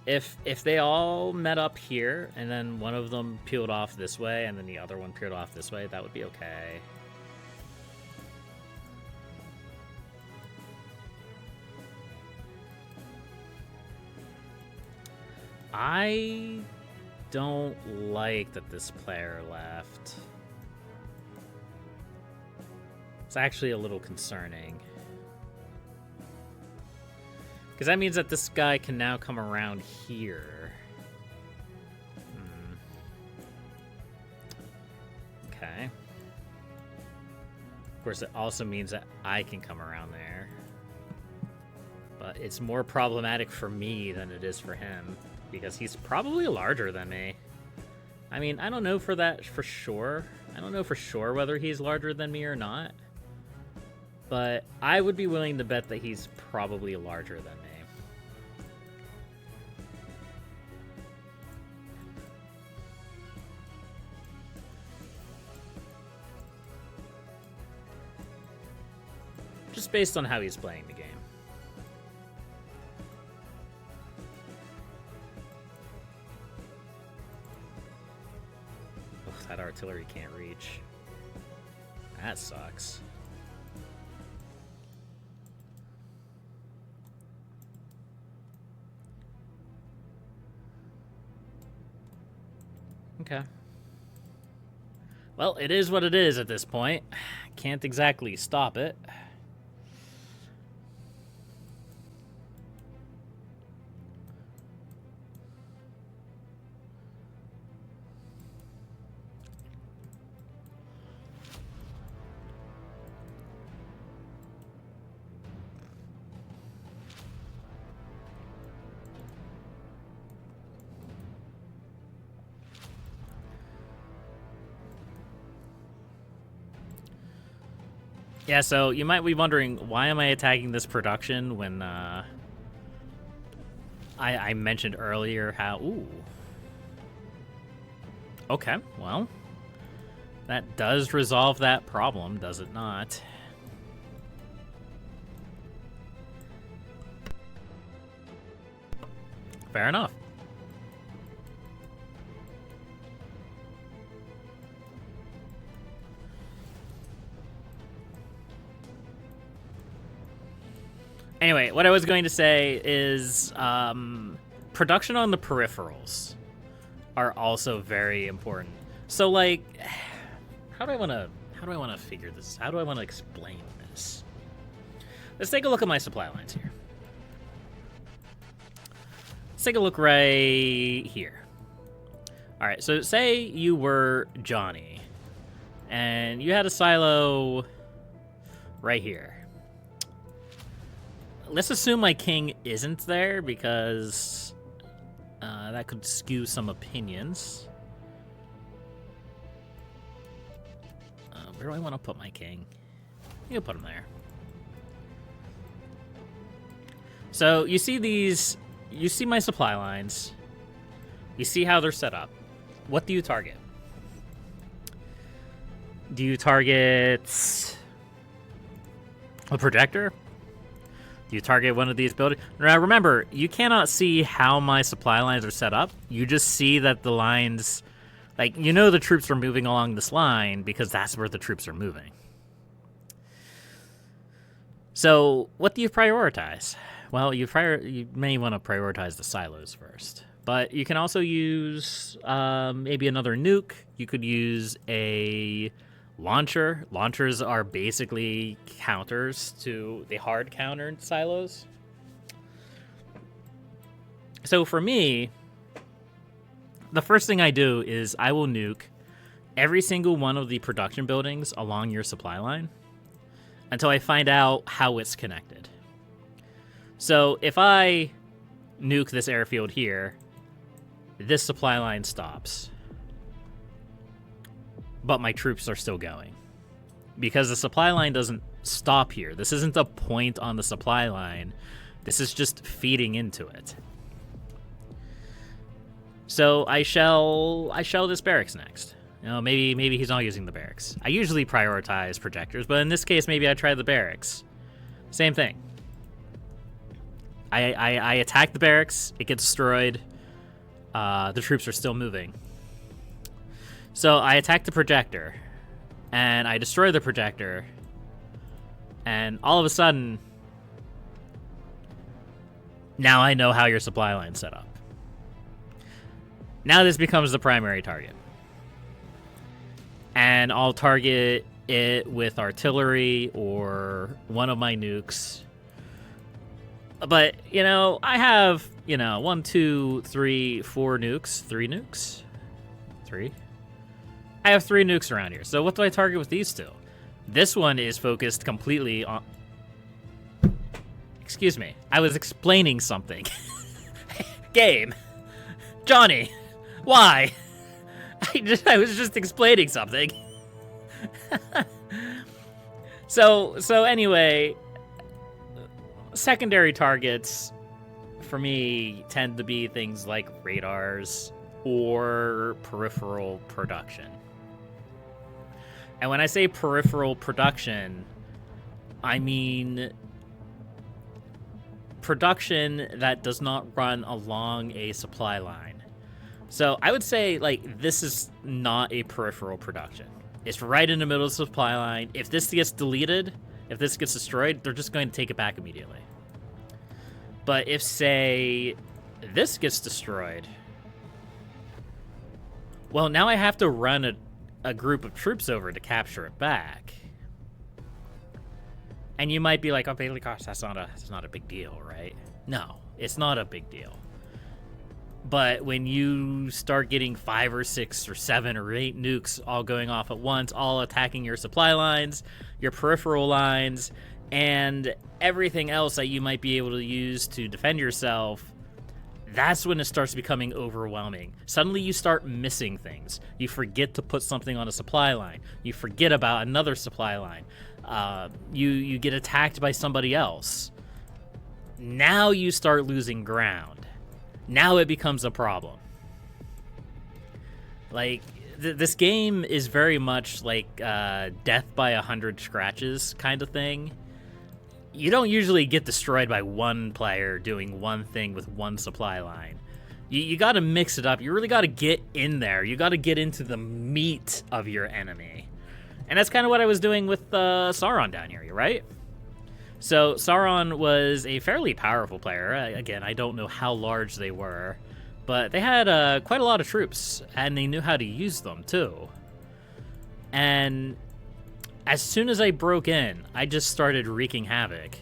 if they all met up here and then one of them peeled off this way and then the other one peeled off this way, that would be okay. I don't like that this player left. It's actually a little concerning. Because that means that this guy can now come around here. Okay. Of course, it also means that I can come around there. But it's more problematic for me than it is for him. Because he's probably larger than me. I mean, I don't know for sure. I don't know for sure whether he's larger than me or not. But I would be willing to bet that he's probably larger than me. just based on how he's playing the game. Ugh, that artillery can't reach. That sucks. Okay. Well, it is what it is at this point. Can't exactly stop it. Yeah, so you might be wondering, why am I attacking this production when I mentioned earlier how... Ooh. Okay, well, that does resolve that problem, does it not? Fair enough. Anyway, what I was going to say is production on the peripherals are also very important. So, like, how do I want to figure this? How do I want to explain this? Let's take a look at my supply lines here. Let's take a look right here. All right, so say you were Johnny, and you had a silo right here. Let's assume my king isn't there, because that could skew some opinions. Where do I want to put my king? You can put him there. So you see these, you see my supply lines. You see how they're set up. What do you target? Do you target a projector? Do you target one of these buildings? Now remember, you cannot see how my supply lines are set up. You just see that the lines, like, you know the troops are moving along this line because that's where the troops are moving. So what do you prioritize? Well, you may want to prioritize the silos first. But you can also use maybe another nuke. You could use a launcher. Launchers are basically counters to the hard countered silos. So for me, the first thing I do is I will nuke every single one of the production buildings along your supply line until I find out how it's connected. So if I nuke this airfield here, this supply line stops. But my troops are still going. Because the supply line doesn't stop here. This isn't a point on the supply line. This is just feeding into it. So I shell this barracks next. You know, maybe he's not using the barracks. I usually prioritize projectors, but in this case, maybe I try the barracks. Same thing. I attack the barracks. It gets destroyed. The troops are still moving. So I attack the projector, and I destroy the projector, and all of a sudden, now I know how your supply line's set up. Now this becomes the primary target. And I'll target it with artillery or one of my nukes. But, you know, I have, 1, 2, 3, 4 nukes. 3 nukes? 3? I have 3 nukes around here. So what do I target with these two? This one is focused completely on... Excuse me. I was explaining something. Game. Johnny. Why? I was just explaining something. So anyway, secondary targets for me tend to be things like radars or peripheral production. And when I say peripheral production, I mean production that does not run along a supply line. So I would say, like, this is not a peripheral production. It's right in the middle of the supply line. If this gets deleted, if this gets destroyed, they're just going to take it back immediately. But if, say, this gets destroyed, well, now I have to run a group of troops over to capture it back. And you might be like, oh, Leecros, that's not a big deal, right? No, it's not a big deal. But when you start getting 5 or 6 or 7 or 8 nukes all going off at once, all attacking your supply lines, your peripheral lines, and everything else that you might be able to use to defend yourself, that's when it starts becoming overwhelming. Suddenly you start missing things. You forget to put something on a supply line. You forget about another supply line. You get attacked by somebody else. Now you start losing ground. Now it becomes a problem. Like, this game is very much like death by 100 scratches kind of thing. You don't usually get destroyed by one player doing one thing with one supply line. You got to mix it up. You really got to get in there. You got to get into the meat of your enemy. And that's kind of what I was doing with Sauron down here, right? So Sauron was a fairly powerful player. Again, I don't know how large they were, but they had quite a lot of troops, and they knew how to use them too. And as soon as I broke in, I just started wreaking havoc.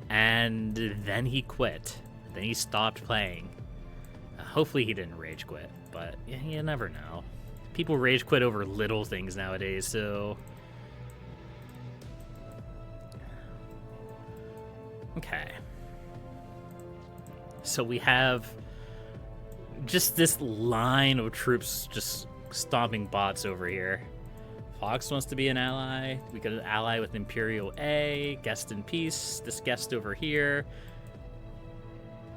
And then he quit. Then he stopped playing. Hopefully he didn't rage quit, but you never know. People rage quit over little things nowadays, so... Okay. So we have just this line of troops just stomping bots over here. Fox wants to be an ally. We got an ally with Imperial A. Guest in peace. This guest over here.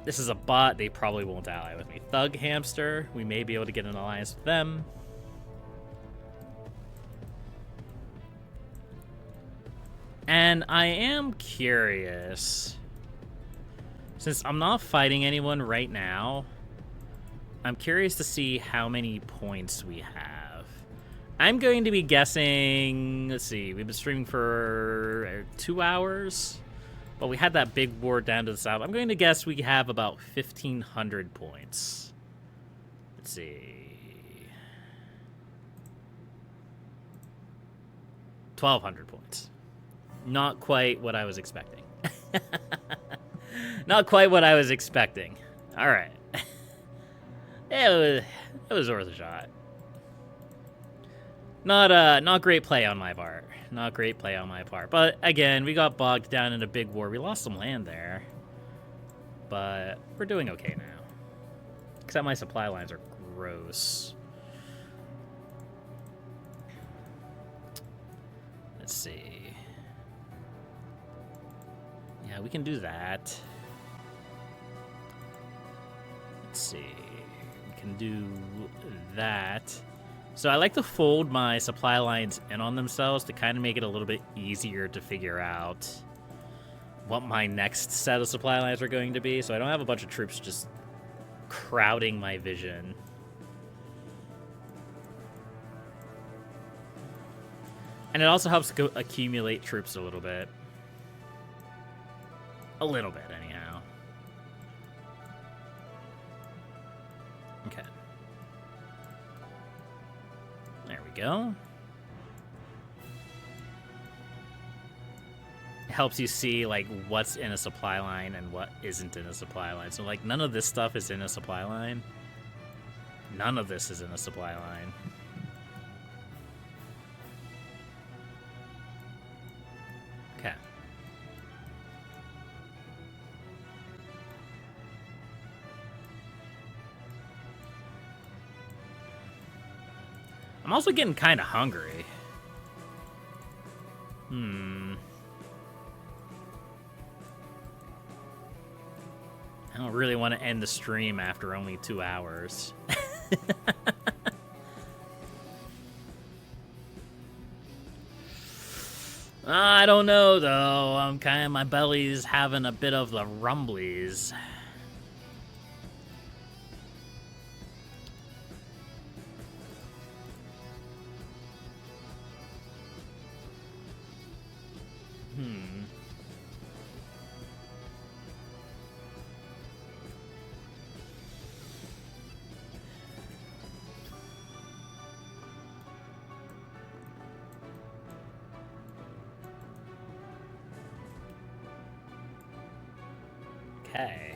This is a bot. They probably won't ally with me. Thug Hamster. We may be able to get an alliance with them. And I am curious, since I'm not fighting anyone right now, I'm curious to see how many points we have. I'm going to be guessing, let's see, we've been streaming for 2 hours, but we had that big war down to the south. I'm going to guess we have about 1,500 points. Let's see. 1,200 points. Not quite what I was expecting. Not quite what I was expecting. All right. It was worth a shot. Not great play on my part. Not great play on my part. But again, we got bogged down in a big war. We lost some land there. But we're doing okay now. Except my supply lines are gross. Let's see. Yeah, we can do that. Let's see. We can do that. So I like to fold my supply lines in on themselves to kind of make it a little bit easier to figure out what my next set of supply lines are going to be, so I don't have a bunch of troops just crowding my vision. And it also helps accumulate troops a little bit. A little bit, anyhow. Okay. There we go. It helps you see, like, what's in a supply line and what isn't in a supply line. So, like, none of this stuff is in a supply line. None of this is in a supply line. Okay. I'm also getting kind of hungry. I don't really want to end the stream after only 2 hours. I don't know though. My belly's having a bit of the rumblies. Okay.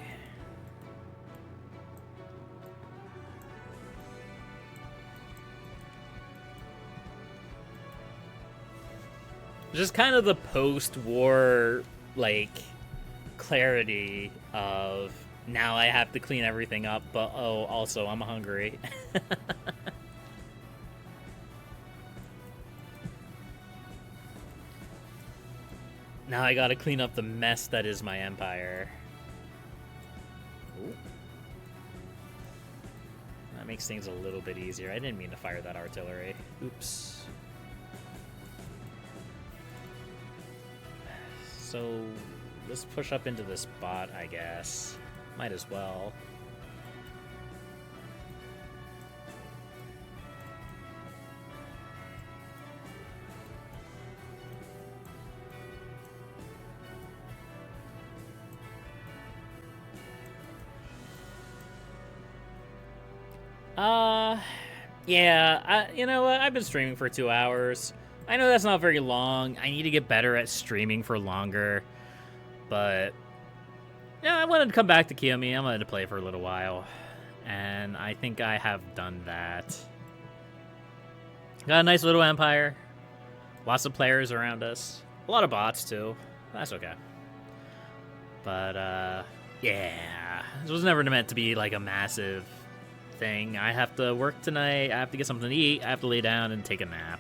Just kind of the post-war, like, clarity of now I have to clean everything up, but oh, also I'm hungry. Now I gotta clean up the mess that is my empire. Ooh. That makes things a little bit easier. I didn't mean to fire that artillery. Oops. So let's push up into this bot, I guess. Might as well. Yeah, you know what? I've been streaming for 2 hours. I know that's not very long. I need to get better at streaming for longer. But, yeah, I wanted to come back to Kiomet. I wanted to play for a little while. And I think I have done that. Got a nice little empire. Lots of players around us. A lot of bots, too. That's okay. But, yeah. This was never meant to be, like, a massive thing. I have to work tonight. I have to get something to eat. I have to lay down and take a nap.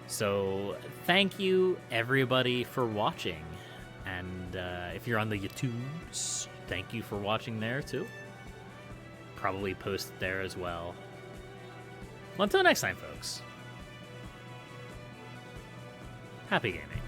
So, thank you, everybody, for watching. And if you're on the YouTubes, thank you for watching there, too. Probably post there as well. Well, until next time, folks. Happy gaming.